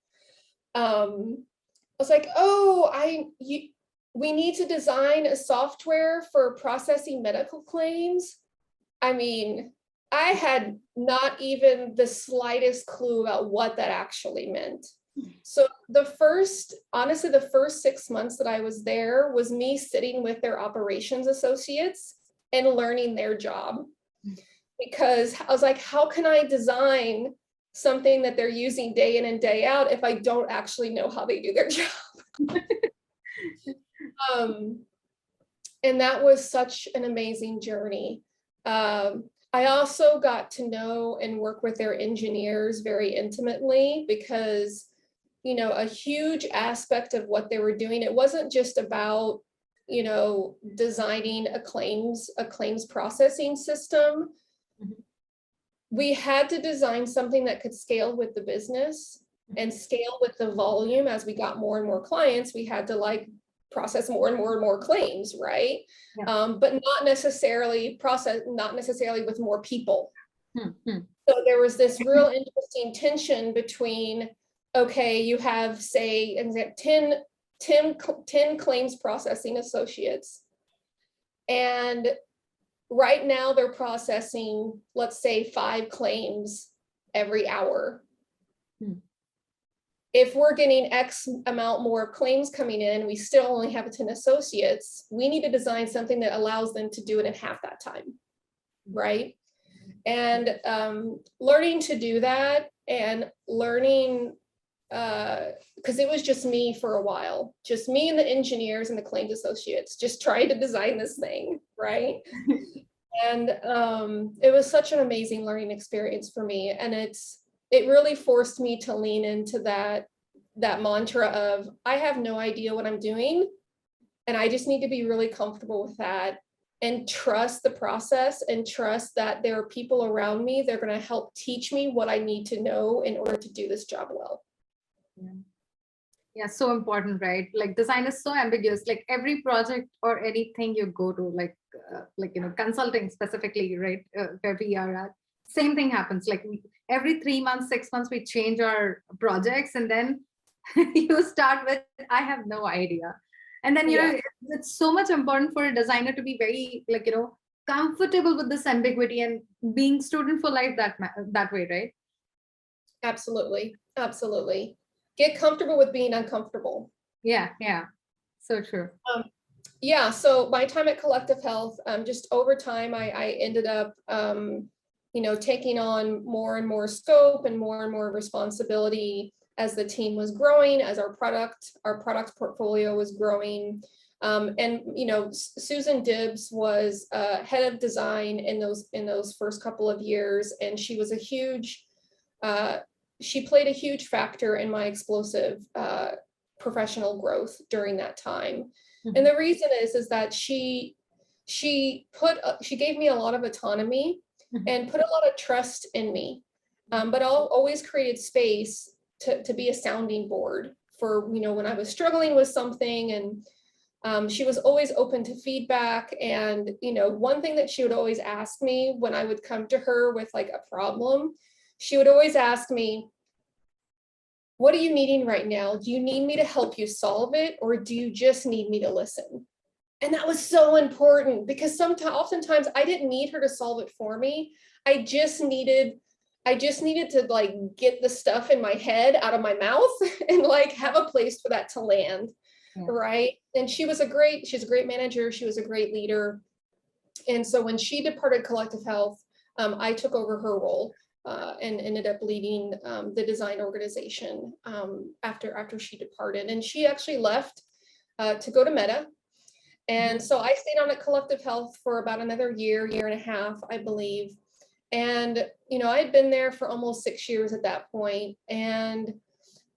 I was like, we need to design a software for processing medical claims. I mean, I had not even the slightest clue about what that actually meant. So the first 6 months that I was there was me sitting with their operations associates and learning their job. Because I was like, how can I design something that they're using day in and day out if I don't actually know how they do their job? And that was such an amazing journey. I also got to know and work with their engineers very intimately because, a huge aspect of what they were doing, it wasn't just about, designing a claims processing system. We had to design something that could scale with the business and scale with the volume. As we got more and more clients, we had to process more and more claims, right? But not necessarily with more people. So there was this real interesting tension between, okay, you have, say, 10 claims processing associates, and right now they're processing, let's say, 5 claims every hour. If we're getting X amount more claims coming in, we still only have 10 associates, we need to design something that allows them to do it in half that time, right? And learning to do that and learning, because it was just me for a while, just me and the engineers and the claims associates, just trying to design this thing, right? And it was such an amazing learning experience for me. And it really forced me to lean into that that mantra of, I have no idea what I'm doing, and I just need to be really comfortable with that and trust the process and trust that there are people around me that are going to help teach me what I need to know in order to do this job well. Yeah. Yeah, so important, right? Like design is so ambiguous. Like every project or anything you go to, like consulting specifically, right? Where we are at, same thing happens. Like every 3 months, 6 months, we change our projects, and then you start with, I have no idea. And then Yeah. it's so much important for a designer to be very comfortable with this ambiguity and being student for life that way, right? Absolutely. Absolutely. Get comfortable with being uncomfortable. Yeah, so true. Yeah, so my time at Collective Health, just over time, I ended up, taking on more and more scope and more responsibility as the team was growing, as our product portfolio was growing. And Susan Dibbs was head of design in those first couple of years, and she was she played a huge factor in my explosive professional growth during that time. And the reason is that she gave me a lot of autonomy and put a lot of trust in me, but always created space to be a sounding board for when I was struggling with something. And she was always open to feedback. And one thing that she would always ask me when I would come to her with like a problem, she would always ask me, what are you needing right now? Do you need me to help you solve it, or do you just need me to listen? And that was so important, because oftentimes I didn't need her to solve it for me. I just needed to like get the stuff in my head out of my mouth and like have a place for that to land. Yeah. Right. And she's a great manager. She was a great leader. And so when she departed Collective Health, I took over her role. And ended up leading the design organization after she departed. And she actually left to go to Meta. And so I stayed on at Collective Health for about another year and a half, I believe. And, I had been there for almost 6 years at that point. And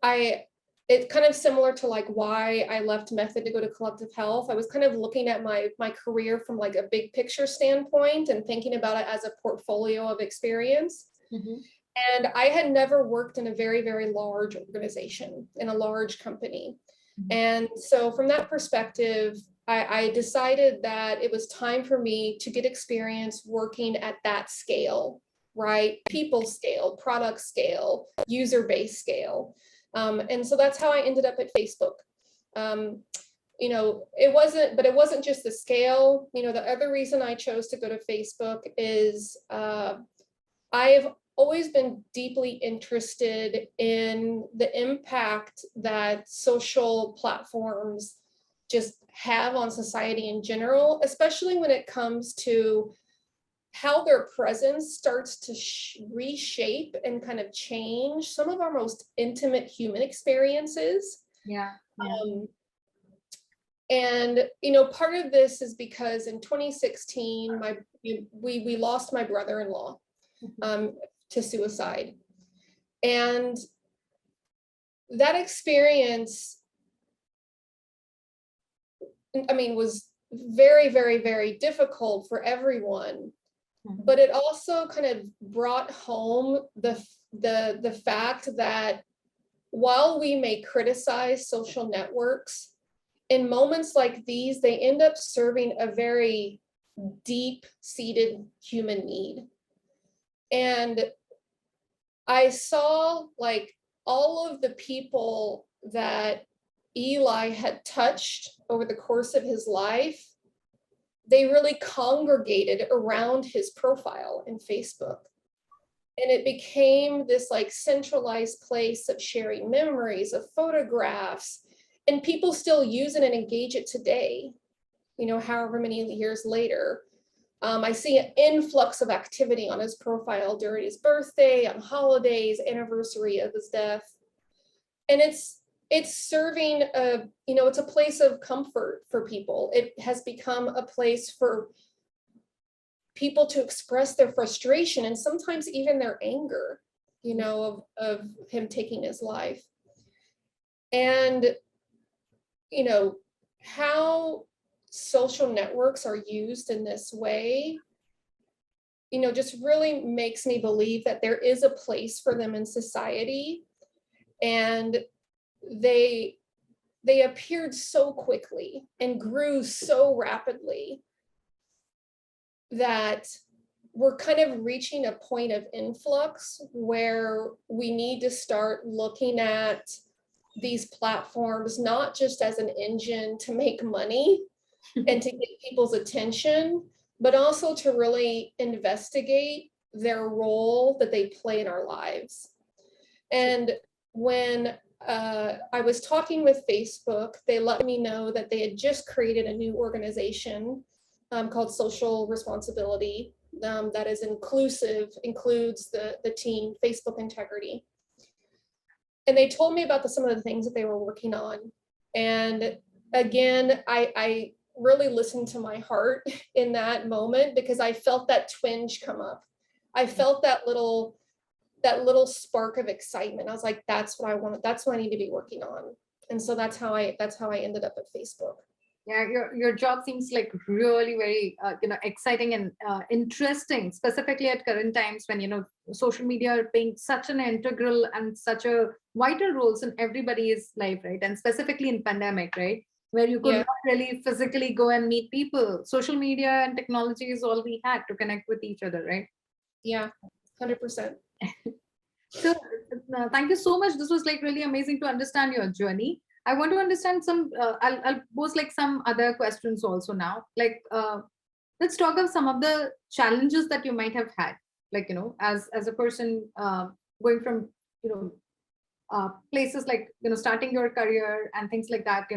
it's kind of similar to like why I left Method to go to Collective Health. I was kind of looking at my career from like a big picture standpoint and thinking about it as a portfolio of experience. And I had never worked in a very, very large organization, in a large company. And so from that perspective, I decided that it was time for me to get experience working at that scale, right? People scale, product scale, user base scale. And so that's how I ended up at Facebook. It wasn't just the scale. The other reason I chose to go to Facebook is I've always been deeply interested in the impact that social platforms just have on society in general, especially when it comes to how their presence starts to reshape and kind of change some of our most intimate human experiences. Yeah. And part of this is because in 2016, we lost my brother-in-law to suicide. And that experience, was very, very, very difficult for everyone. But it also kind of brought home the fact that while we may criticize social networks, in moments like these, they end up serving a very deep-seated human need. And I saw like all of the people that Eli had touched over the course of his life, they really congregated around his profile in Facebook. And it became this like centralized place of sharing memories, of photographs, and people still use it and engage it today, however many years later. I see an influx of activity on his profile during his birthday, on holidays, anniversary of his death. And it's serving it's a place of comfort for people. It has become a place for people to express their frustration and sometimes even their anger, of him taking his life. And, you know, how social networks are used in this way, you know, just really makes me believe that there is a place for them in society. And they appeared so quickly and grew so rapidly that we're kind of reaching a point of influx where we need to start looking at these platforms not just as an engine to make money and to get people's attention, but also to really investigate their role that they play in our lives. And when I was talking with Facebook, they let me know that they had just created a new organization called Social Responsibility that is inclusive, includes the team, Facebook Integrity. And they told me about some of the things that they were working on. And again, I really listened to my heart in that moment because I felt that twinge come up. I felt that little spark of excitement. I was like, that's what I want. That's what I need to be working on. And so that's how I ended up at Facebook. Yeah, your job seems like really very exciting and interesting, specifically at current times when social media are playing such an integral and such a vital roles in everybody's life, right? And specifically in pandemic, right, where you could not really physically go and meet people. Social media and technology is all we had to connect with each other, right? Yeah, 100%. So thank you so much. This was like really amazing to understand your journey. I want to understand some, I'll pose like some other questions also now. Like, let's talk of some of the challenges that you might have had, like, as a person going from, places like, starting your career and things like that,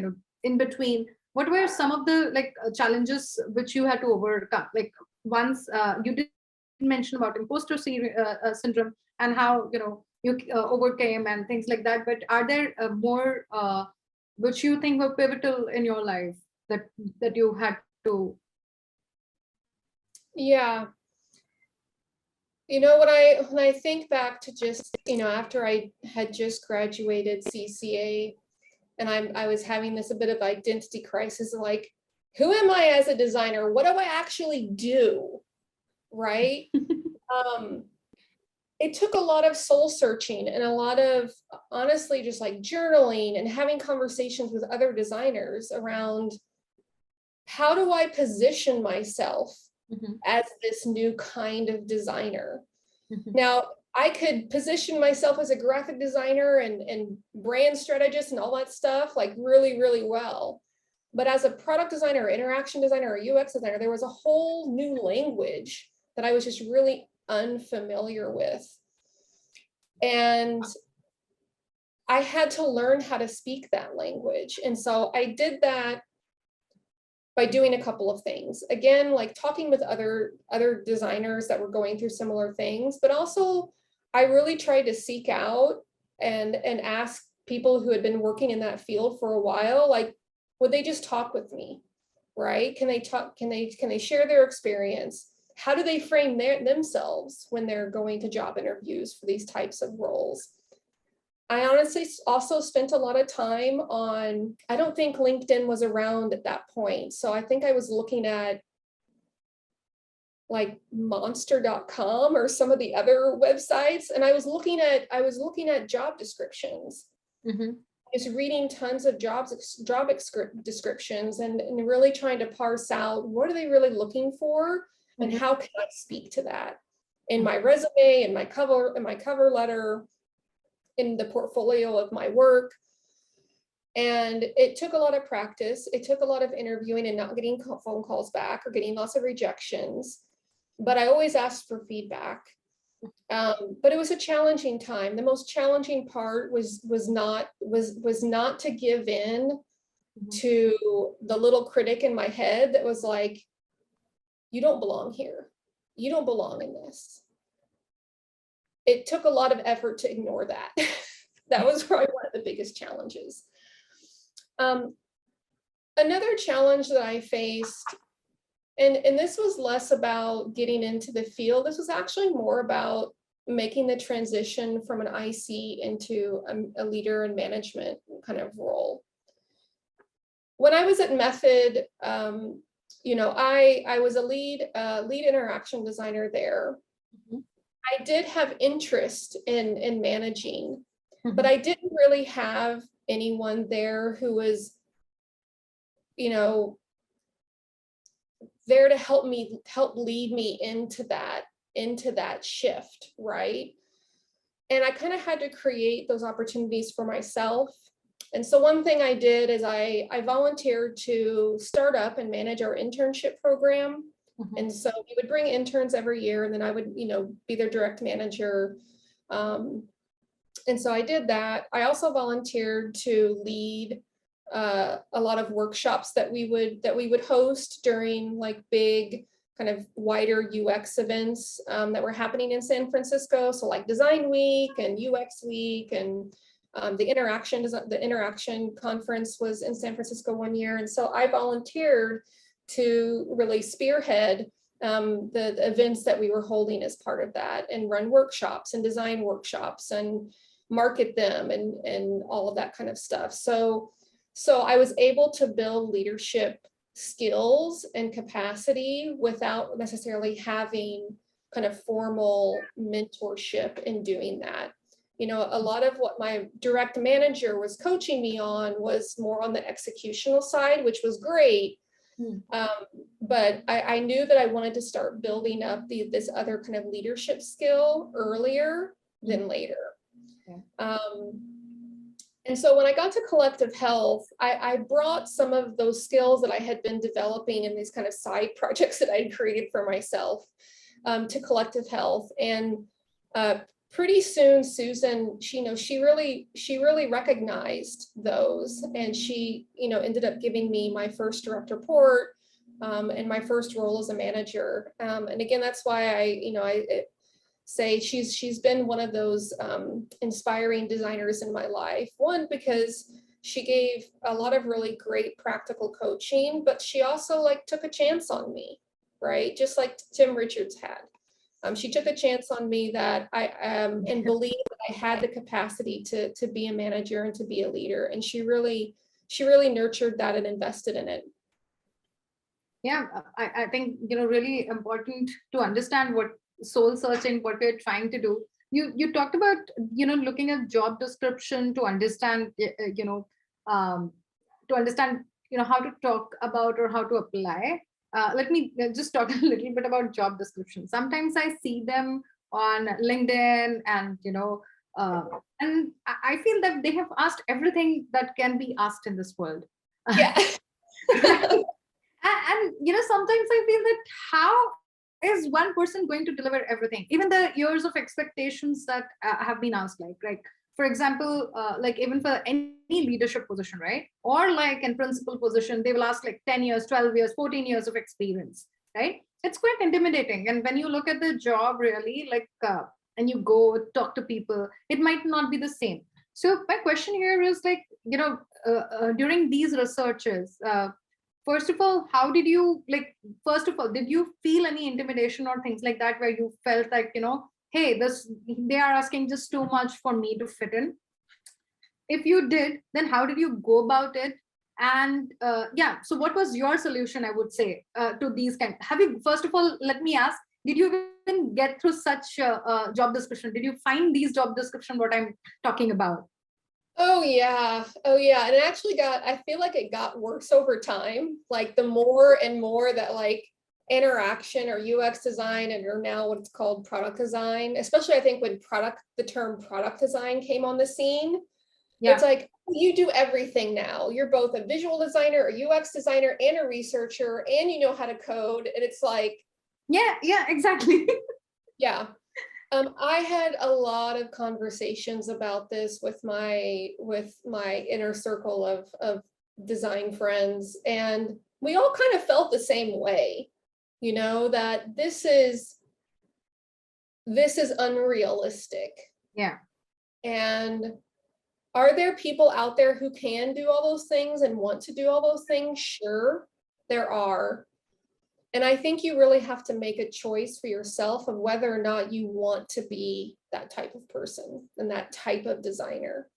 in between. What were some of the challenges which you had to overcome? Like once you did mention about imposter syndrome and how, you overcame and things like that. But are there more which you think were pivotal in your life that you had to? Yeah. When I think back to just, after I had just graduated CCA and I was having a bit of identity crisis, like, who am I as a designer? What do I actually do? Right? It took a lot of soul searching and a lot of, honestly, just like journaling and having conversations with other designers around how do I position myself as this new kind of designer. Now, I could position myself as a graphic designer and brand strategist and all that stuff like really, really well. But as a product designer, interaction designer, or UX designer, there was a whole new language that I was just really unfamiliar with. And I had to learn how to speak that language. And so I did that by doing a couple of things. Again, like talking with other designers that were going through similar things, but also I really tried to seek out and ask people who had been working in that field for a while, like, would they just talk with me, right? Can they talk? Can they share their experience? How do they frame themselves when they're going to job interviews for these types of roles? I honestly also spent a lot of time on, I don't think LinkedIn was around at that point. So I think I was looking at like monster.com or some of the other websites. And I was looking at job descriptions. Just reading tons of job descriptions and really trying to parse out what are they really looking for and how can I speak to that in my resume, in my cover letter, in the portfolio of my work. And it took a lot of practice. It took a lot of interviewing and not getting phone calls back or getting lots of rejections. But I always asked for feedback. But it was a challenging time. The most challenging part was not to give in to the little critic in my head that was like, you don't belong here. You don't belong in this. It took a lot of effort to ignore that. That was probably one of the biggest challenges. Another challenge that I faced, and this was less about getting into the field, this was actually more about making the transition from an IC into a leader and management kind of role. When I was at Method, you know, I was a lead interaction designer there. Mhm. I did have interest in managing, Mhm. but I didn't really have anyone there who was, you know, there to help lead me into that shift, right? And I kind of had to create those opportunities for myself. And so one thing I did is I volunteered to start up and manage our internship program. Mhm. And so we would bring interns every year, and then I would, you know, be their direct manager. And so I did that. I also volunteered to lead a lot of workshops that we would host during like big kind of wider UX events that were happening in San Francisco. So like Design Week and UX Week, and the interaction conference was in San Francisco one year. And so I volunteered to really spearhead the events that we were holding as part of that, and run workshops and design workshops and market them and all of that kind of stuff. So I was able to build leadership skills and capacity without necessarily having kind of formal mentorship in doing that. You know, a lot of what my direct manager was coaching me on was more on the executional side, which was great. But I knew that I wanted to start building up this other kind of leadership skill earlier than later. And so when I got to collective health, I brought some of those skills that I had been developing in these kind of side projects that I'd created for myself to collective health. And pretty soon, Susan, she really recognized those, and she, ended up giving me my first direct report and my first role as a manager. And again, that's why I say she's been one of those inspiring designers in my life. One, because she gave a lot of really great practical coaching, but she also took a chance on me, right? Just like Tim Richards had. She took a chance on me that and believed that I had the capacity to be a manager and to be a leader. And she really nurtured that and invested in it. Yeah, I think, really important to understand what soul searching, what we're trying to do. You talked about, looking at job description to understand, to understand, how to talk about or how to apply. Let me just talk a little bit about job description. Sometimes I see them on LinkedIn, and, and I feel that they have asked everything that can be asked in this world. Yeah. And sometimes I feel that how is one person going to deliver everything, even the years of expectations that have been asked, like for example, like even for any leadership position, right? Or like in principal position, they will ask like 10 years, 12 years, 14 years of experience, right? It's quite intimidating. And when you look at the job really, and you go talk to people, it might not be the same. So my question here is during these researches, first of all, how did you did you feel any intimidation or things like that, where you felt like, hey, they are asking just too much for me to fit in? If you did, then how did you go about it? And so what was your solution, I would say, to these first of all, let me ask, did you even get through such job description? Did you find these job description what I'm talking about? Oh yeah. And it actually I feel like it got worse over time. Like the more and more that interaction or UX design, and or now what's called product design, especially I think when the term product design came on the scene, it's like, you do everything now. You're both a visual designer, a UX designer, and a researcher, and you know how to code. And it's like, yeah, exactly. yeah. I had a lot of conversations about this with my inner circle of design friends, and we all kind of felt the same way, that this is unrealistic. Yeah. And are there people out there who can do all those things and want to do all those things? Sure, there are. And I think you really have to make a choice for yourself of whether or not you want to be that type of person and that type of designer.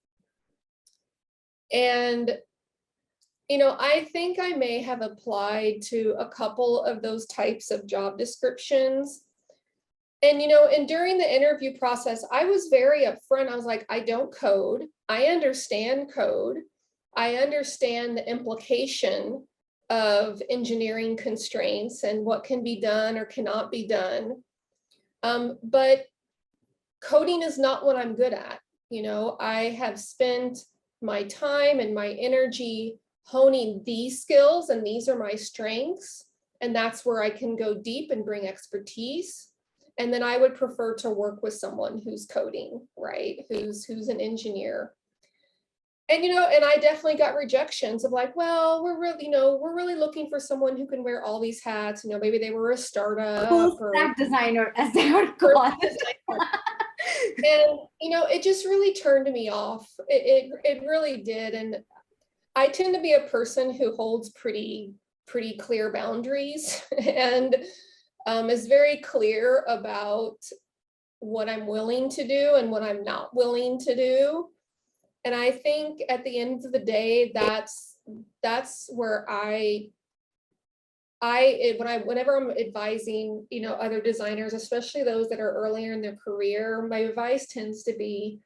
And, I think I may have applied to a couple of those types of job descriptions. And during the interview process, I was very upfront. I was like, I don't code. I understand code. I understand the implication of engineering constraints and what can be done or cannot be done. But coding is not what I'm good at. I have spent my time and my energy honing these skills, and these are my strengths. And that's where I can go deep and bring expertise. And then I would prefer to work with someone who's coding, right? Who's an engineer. And I definitely got rejections of like, well, we're really looking for someone who can wear all these hats. Maybe they were a startup Full or stack designer, as they are called. And it just really turned me off. It really did. And I tend to be a person who holds pretty clear boundaries and is very clear about what I'm willing to do and what I'm not willing to do. And I think at the end of the day, that's where whenever I'm advising, other designers, especially those that are earlier in their career, my advice tends to be,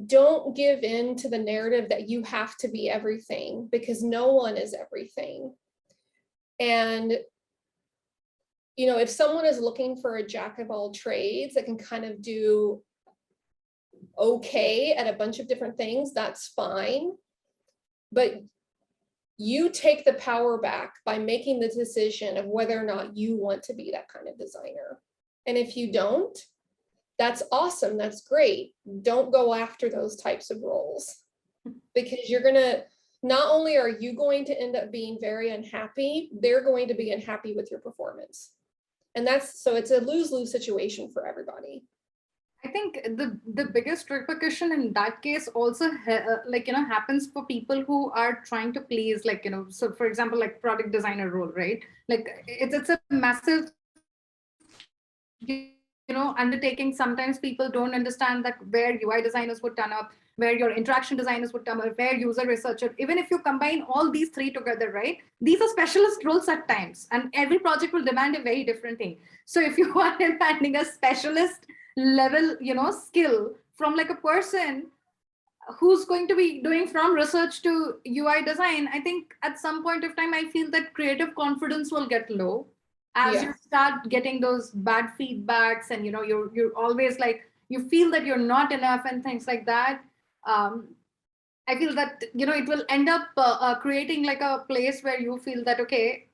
don't give in to the narrative that you have to be everything, because no one is everything. And if someone is looking for a jack of all trades that can kind of do okay at a bunch of different things, that's fine. But you take the power back by making the decision of whether or not you want to be that kind of designer. And if you don't, that's awesome. That's great. Don't go after those types of roles, because not only are you going to end up being very unhappy, they're going to be unhappy with your performance. And so it's a lose-lose situation for everybody. I think the biggest repercussion in that case also happens for people who are trying to please, so for example, like product designer role, right? Like it's a massive undertaking. Sometimes people don't understand that where UI designers would turn up, where your interaction designers would turn up, where user researcher. Even if you combine all these three together, right, these are specialist roles at times, and every project will demand a very different thing. So if you are demanding a specialist level skill from like a person who's going to be doing from research to UI design, I think at some point of time I feel that creative confidence will get low as you start getting those bad feedbacks, and you're always like, you feel that you're not enough and things like that. I feel that it will end up creating like a place where you feel that, okay,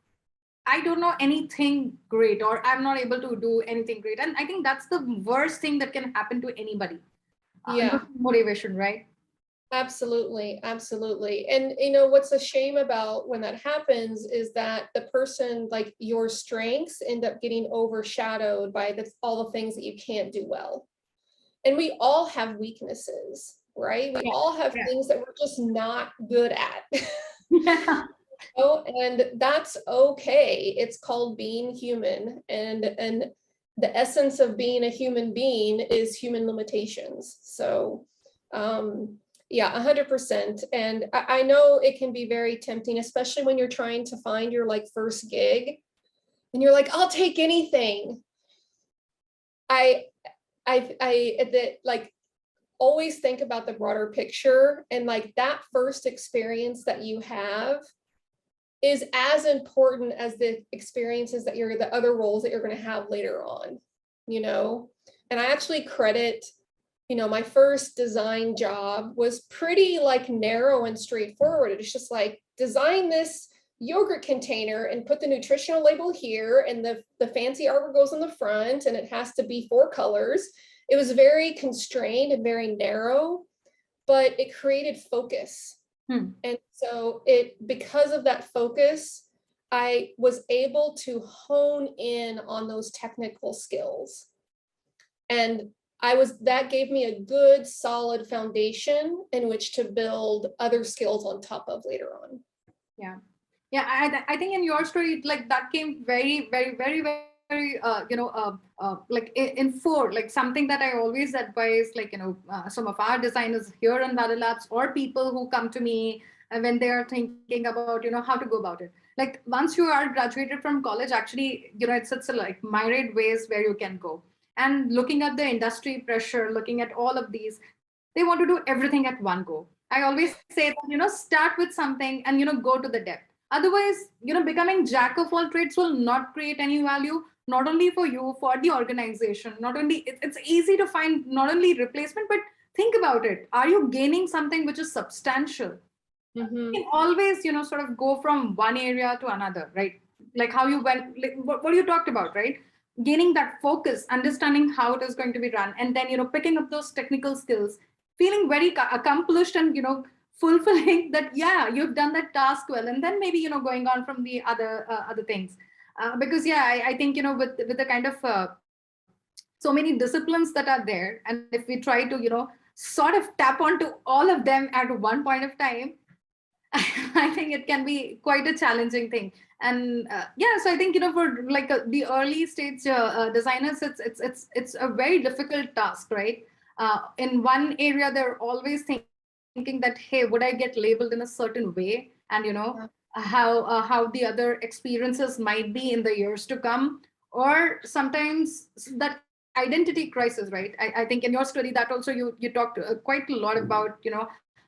I don't know anything great, or I'm not able to do anything great. And I think that's the worst thing that can happen to anybody. Motivation, right? Absolutely. Absolutely. And what's a shame about when that happens is that the person, like, your strengths end up getting overshadowed by all the things that you can't do well. And we all have weaknesses, right? We all have things that we're just not good at. And that's okay. It's called being human. And the essence of being a human being is human limitations. So, yeah, 100%. And I know it can be very tempting, especially when you're trying to find your first gig and you're like, I'll take anything. Always think about the broader picture, and that first experience that you have is as important as the experiences that the other roles that you're going to have later on, and I actually credit, my first design job was pretty narrow and straightforward. It's just like, design this yogurt container and put the nutritional label here, and the fancy artwork goes on the front, and it has to be 4 colors. It was very constrained and very narrow, but it created focus. And so because of that focus, I was able to hone in on those technical skills. And that gave me a good, solid foundation in which to build other skills on top of later on. Yeah. Yeah, I think in your story, like that came very, very, very, very, like in four, like something that I always advise, like, some of our designers here in Valley Labs or people who come to me when they are thinking about, how to go about it. Like once you are graduated from college, actually, it's a like myriad ways where you can go. And looking at the industry pressure, looking at all of these, they want to do everything at one go. I always say that, start with something and, go to the depth. Otherwise, becoming jack of all trades will not create any value, not only for you, for the organization. Not only it's easy to find not only replacement, but think about it. Are you gaining something which is substantial? Mm-hmm. You can always, sort of go from one area to another, right? Like how you went, like what you talked about, right? Gaining that focus, understanding how it is going to be run, and then, picking up those technical skills, feeling very accomplished and, fulfilling that, yeah, you've done that task well, and then maybe, going on from the other things. Because yeah, I think, with the kind of so many disciplines that are there, and if we try to, sort of tap onto all of them at one point of time, I think it can be quite a challenging thing. And yeah, so I think, for like the early stage designers, it's a very difficult task, right? In one area, they're always thinking that, hey, would I get labeled in a certain way? And how the other experiences might be in the years to come, or sometimes that identity crisis, right? I think in your study that also you talked quite a lot about,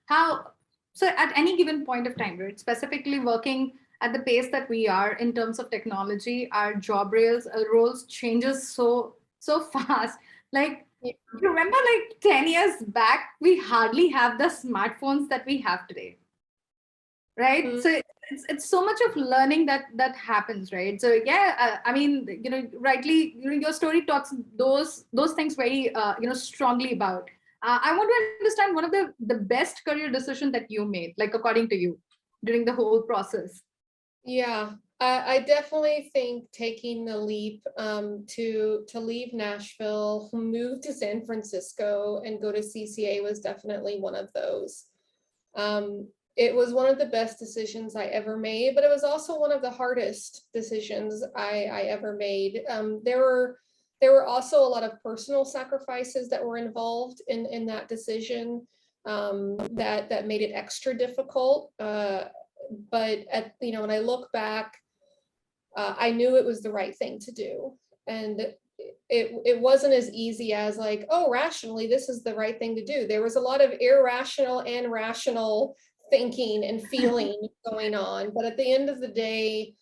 how, so at any given point of time, right, specifically working at the pace that we are in terms of technology, our job roles changes so fast. Like, Yeah. you remember, like 10 years back, we hardly have the smartphones that we have today, right? Mhm. So it's so much of learning that happens, right? So yeah, I mean, rightly, your story talks those things very strongly about. I want to understand one of the best career decision that you made, like according to you, during the whole process. Yeah, I definitely think taking the leap to leave Nashville, move to San Francisco, and go to CCA was definitely one of those. It was one of the best decisions I ever made, but it was also one of the hardest decisions I ever made. There were also a lot of personal sacrifices that were involved in that decision, that made it extra difficult. But when I look back, I knew it was the right thing to do, and it wasn't as easy as like, oh, rationally this is the right thing to do. There was a lot of irrational and rational thinking and feeling going on, but at the end of the day,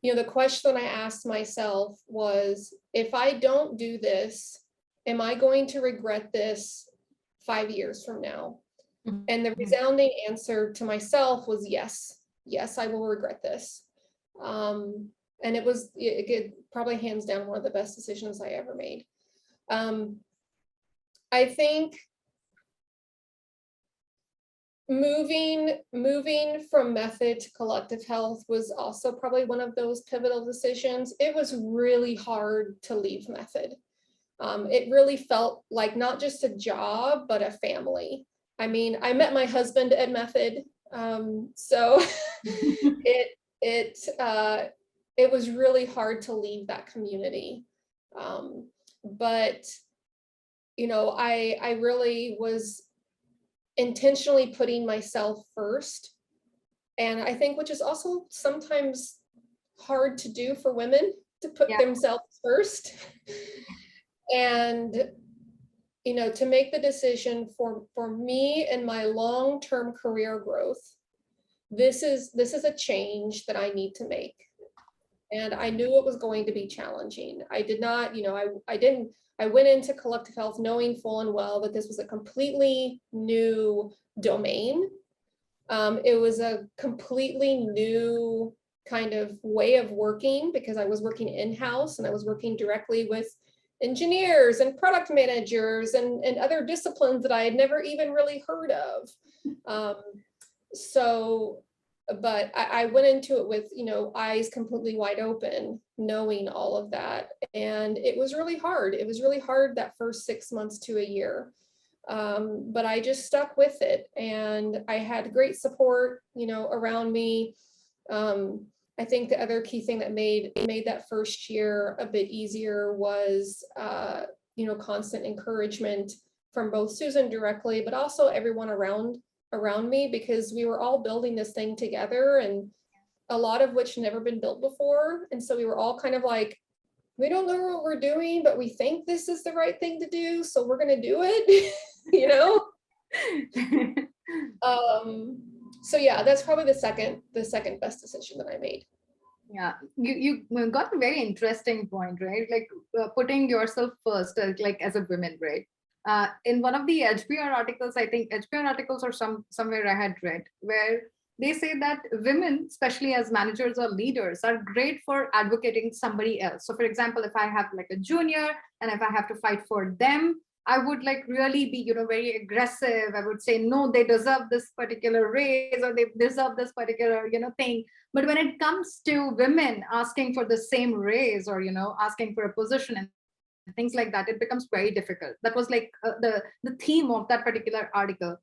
the question I asked myself was, if I don't do this, am I going to regret this 5 years from now? And the resounding answer to myself was yes. Yes, I will regret this. And it probably hands down one of the best decisions I ever made. I think moving from method to collective health was also probably one of those pivotal decisions. It was really hard to leave method. It really felt like not just a job, but a family. I mean, I met my husband at Method, so it it uh, it was really hard to leave that community. But I really was intentionally putting myself first, and I think, which is also sometimes hard to do for women, to put Yeah. themselves first. And to make the decision for me and my long-term career growth, this is a change that I need to make. And I knew it was going to be challenging. I did not, I went into collective health knowing full and well that this was a completely new domain. It was a completely new kind of way of working, because I was working in-house and I was working directly with engineers and product managers and other disciplines that I had never even really heard of. So, but I went into it with, eyes completely wide open, knowing all of that. And it was really hard. It was really hard that first 6 months to a year. But I just stuck with it, and I had great support, around me. I think the other key thing that made that first year a bit easier was, constant encouragement from both Susan directly, but also everyone around me, because we were all building this thing together, and a lot of which never been built before. And so we were all kind of like, we don't know what we're doing, but we think this is the right thing to do, so we're going to do it, So yeah, that's probably the second best decision that I made. Yeah, you got a very interesting point, right? Like putting yourself first, like as a woman, right? In one of the HBR articles, I think HBR articles or somewhere I had read, where they say that women, especially as managers or leaders, are great for advocating somebody else. So for example, if I have like a junior and if I have to fight for them, I would like really be, very aggressive. I would say, no, they deserve this particular raise, or they deserve this particular, thing. But when it comes to women asking for the same raise, or, asking for a position and things like that, it becomes very difficult. That was like the theme of that particular article.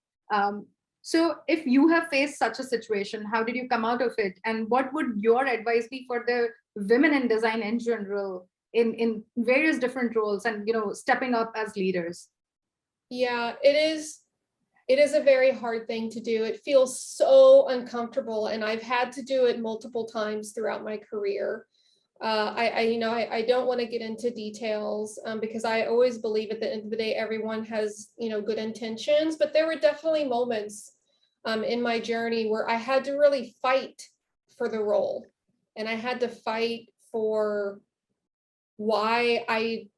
So if you have faced such a situation, how did you come out of it? And what would your advice be for the women in design in general, in various different roles, and stepping up as leaders? Yeah, it is a very hard thing to do. It feels so uncomfortable, and I've had to do it multiple times throughout my career. I don't want to get into details, because I always believe at the end of the day, everyone has, good intentions, but there were definitely moments in my journey where I had to really fight for the role, and I had to fight for why I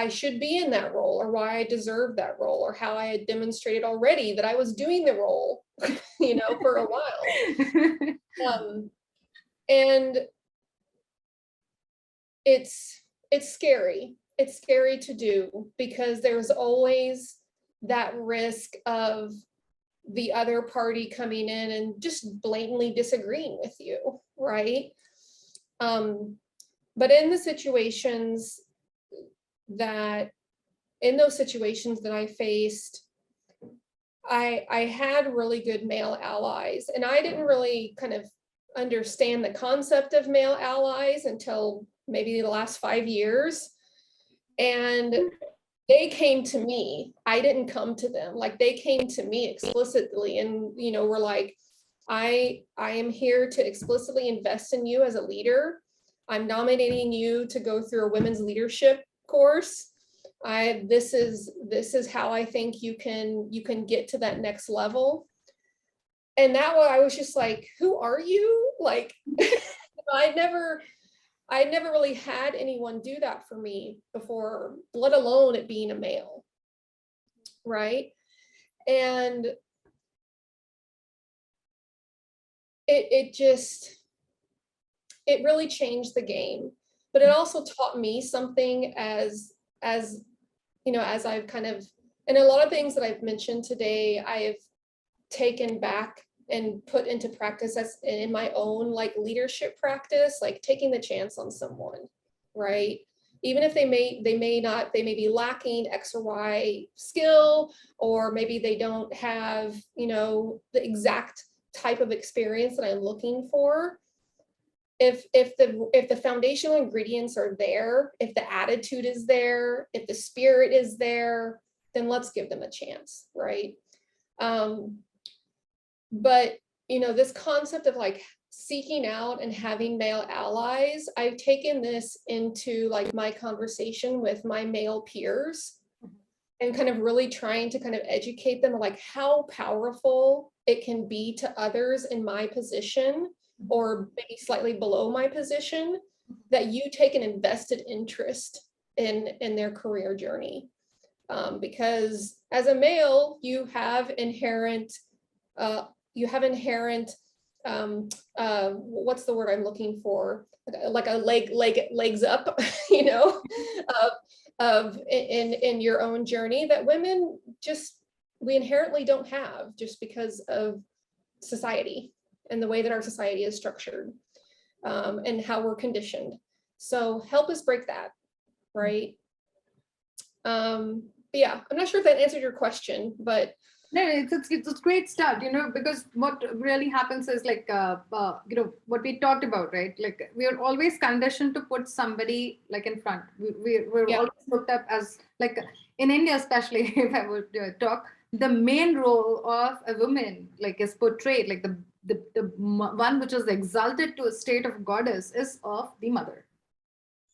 should be in that role, or why I deserve that role, or how I had demonstrated already that I was doing the role, for a while. And it's scary. It's scary to do, because there's always that risk of the other party coming in and just blatantly disagreeing with you, right? But in those situations that I faced, I had really good male allies, and I didn't really kind of understand the concept of male allies until maybe the last 5 years. And they came to me. I didn't come to them. Like, they came to me explicitly, and were like, I am here to explicitly invest in you as a leader. I'm nominating you to go through a women's leadership course. This is how I think you can get to that next level. And that way I was just like, who are you? Like, I never really had anyone do that for me before, let alone it being a male, right? And it really changed the game, but it also taught me something as I've kind of, and a lot of things that I've mentioned today, I have taken back and put into practice as in my own like leadership practice, like taking the chance on someone, right? Even if they may be lacking X or Y skill, or maybe they don't have, the exact type of experience that I'm looking for. If the foundational ingredients are there, if the attitude is there, if the spirit is there, then let's give them a chance, right? But this concept of like seeking out and having male allies, I've taken this into like my conversation with my male peers, and kind of really trying to kind of educate them like how powerful it can be to others in my position, or maybe slightly below my position, that you take an invested interest in their career journey. Because as a male, you have inherent what's the word I'm looking for? Like a legs up, in your own journey, that women we inherently don't have, just because of society and the way that our society is structured, and how we're conditioned. So help us break that, right? But yeah, I'm not sure if that answered your question, but No, it's great start, because what really happens is like, what we talked about, right? Like we are always conditioned to put somebody like in front. We're Yeah, always looked up as like in India, especially if I would talk, the main role of a woman like is portrayed like the one which is exalted to a state of goddess is of the mother,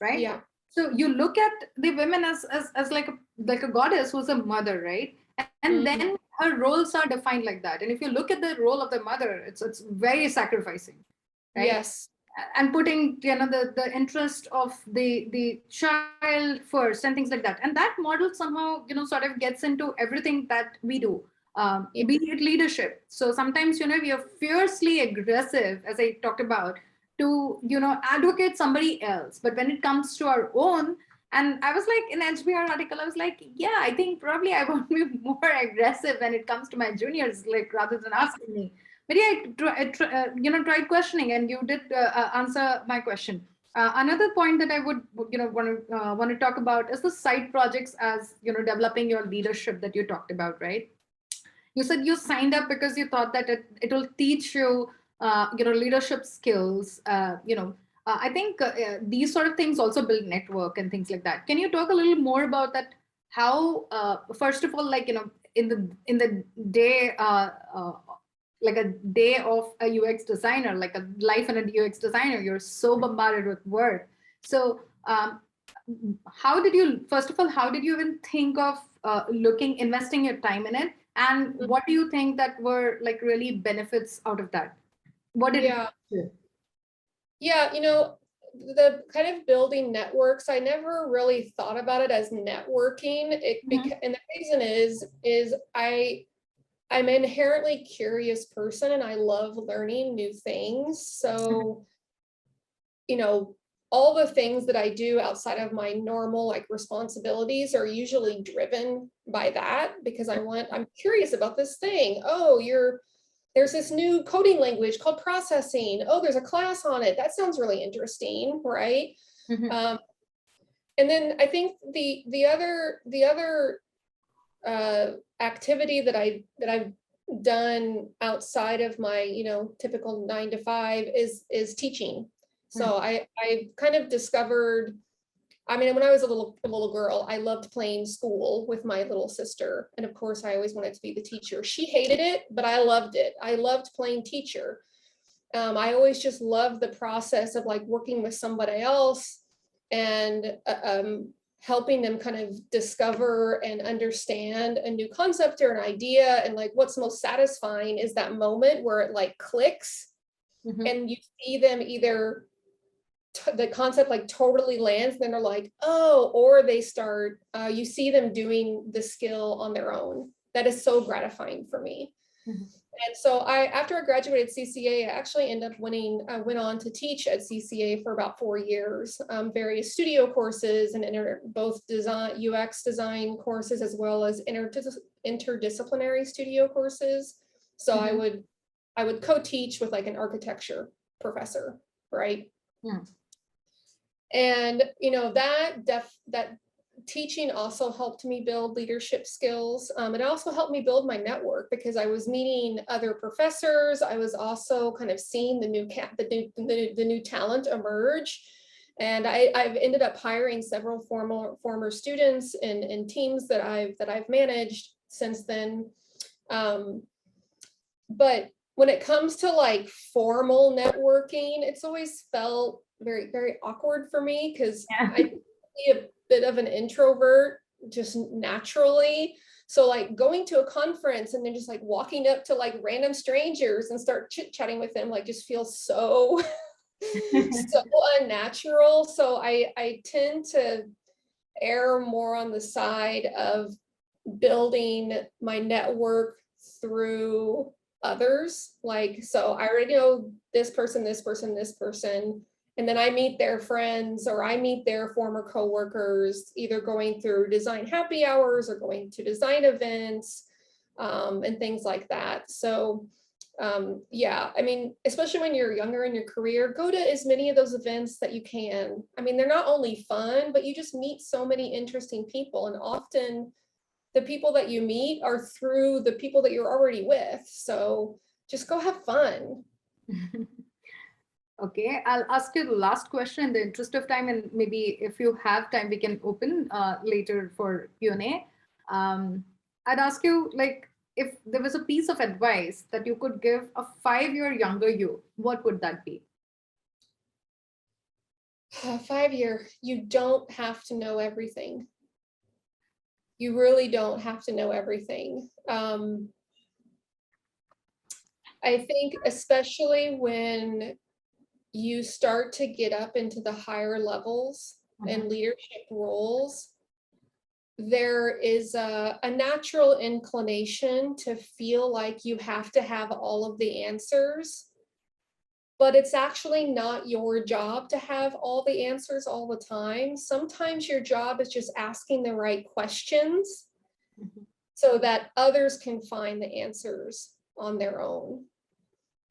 right? yeah. So you look at the women as like a goddess who's a mother, right? And then Mhm. her roles are defined like that. And if you look at the role of the mother, it's very sacrificing, right? Yes. And putting the interest of the child first and things like that. And that model somehow sort of gets into everything that we do, Yeah. be it leadership. So sometimes we are fiercely aggressive, as I talked about, to advocate somebody else, but when it comes to our own, and I was like, in HBR article, I was like, yeah, I think probably I won't be more aggressive when it comes to my juniors, like rather than asking me. But yeah, tried questioning, and you did answer my question. Another point that I would want to talk about is the side projects as developing your leadership that you talked about, right? You said you signed up because you thought that it will teach you leadership skills. I think these sort of things also build network and things like that. Can you talk a little more about that? How first of all, like in the day like a day of a UX designer, like a life in a UX designer, you're so bombarded with work. So how did you, first of all, how did you even think of investing your time in it? And what do you think that were like really benefits out of that? What did it Yeah. do? Yeah. The kind of building networks, I never really thought about it as networking. Mhm. And the reason is I'm an inherently curious person and I love learning new things. So, you know, all the things that I do outside of my normal like responsibilities are usually driven by that because I'm curious about this thing. Oh, there's this new coding language called processing. Oh, there's a class on it. That sounds really interesting, right? Mhm. Um, and then I think the other activity that I've done outside of my typical 9 to 5 is teaching. So I kind of discovered, I mean, when I was a little girl, I loved playing school with my little sister. And of course, I always wanted to be the teacher. She hated it, but I loved it. I loved playing teacher. I always just loved the process of like working with somebody else and helping them kind of discover and understand a new concept or an idea. And like what's most satisfying is that moment where it like clicks Mhm. and you see them either the concept like totally lands, then they're like, oh, or they start, you see them doing the skill on their own. That is so gratifying for me. Mhm. And so after I graduated CCA, I actually ended up went on to teach at CCA for about 4 years, various studio courses and both design, UX design courses, as well as interdisciplinary studio courses. So Mhm. I would co-teach with like an architecture professor, right? Mhm. And that teaching also helped me build leadership skills. It also helped me build my network because I was meeting other professors. I was also kind of seeing the new talent emerge. And I've ended up hiring several former students in teams that I've managed since then. But when it comes to like formal networking, it's always felt very, very awkward for me because Yeah. I be a bit of an introvert just naturally. So like going to a conference and then just like walking up to like random strangers and start chit-chatting with them like just feels so so unnatural. So I tend to err more on the side of building my network through others. Like, so I already know this person, this person, this person, and then I meet their friends or I meet their former coworkers, either going through design happy hours or going to design events, and things like that. So yeah, I mean, especially when you're younger in your career, go to as many of those events that you can. I mean, they're not only fun, but you just meet so many interesting people, and often the people that you meet are through the people that you're already with. So just go have fun. Okay, I'll ask you the last question in the interest of time, and maybe if you have time, we can open later for Q&A. I'd ask you, like, if there was a piece of advice that you could give a 5-year younger you, what would that be? 5-year, you don't have to know everything. You really don't have to know everything. I think especially when you start to get up into the higher levels and leadership roles, there is a natural inclination to feel like you have to have all of the answers, but it's actually not your job to have all the answers all the time. Sometimes your job is just asking the right questions so that others can find the answers on their own.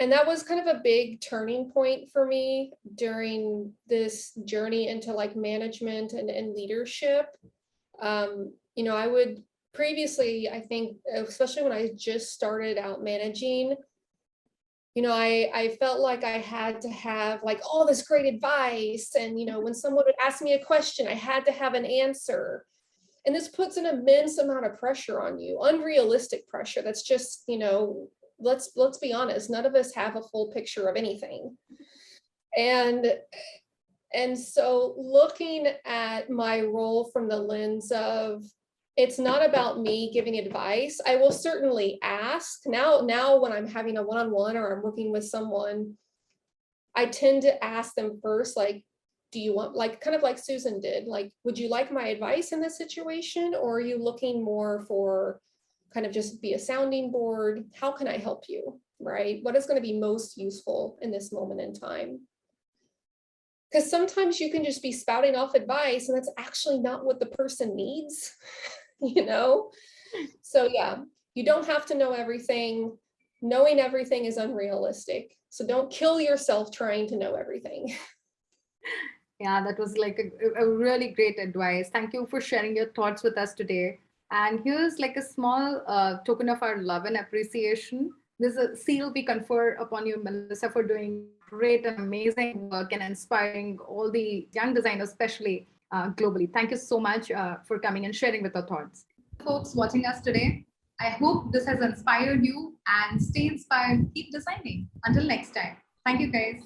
And that was kind of a big turning point for me during this journey into like management and leadership. You know, I would previously, I think, especially when I just started out managing, you know, I felt like I had to have like all this great advice. And, you know, when someone would ask me a question, I had to have an answer. And this puts an immense amount of pressure on you, unrealistic pressure. That's just, you know, let's be honest, none of us have a full picture of anything. And so looking at my role from the lens of, it's not about me giving advice. I will certainly ask. Now when I'm having a one-on-one or I'm working with someone, I tend to ask them first, like, do you want, like, kind of like Susan did, like, would you like my advice in this situation? Or are you looking more for kind of just be a sounding board? How can I help you, right? What is going to be most useful in this moment in time? Because sometimes you can just be spouting off advice and that's actually not what the person needs, you know? So yeah, you don't have to know everything. Knowing everything is unrealistic. So don't kill yourself trying to know everything. Yeah, that was like a really great advice. Thank you for sharing your thoughts with us today. And here's like a small token of our love and appreciation. This is a seal we confer upon you, Melissa, for doing great and amazing work and inspiring all the young designers, especially globally. Thank you so much for coming and sharing with our thoughts. Folks watching us today, I hope this has inspired you, and stay inspired, keep designing. Until next time. Thank you, guys.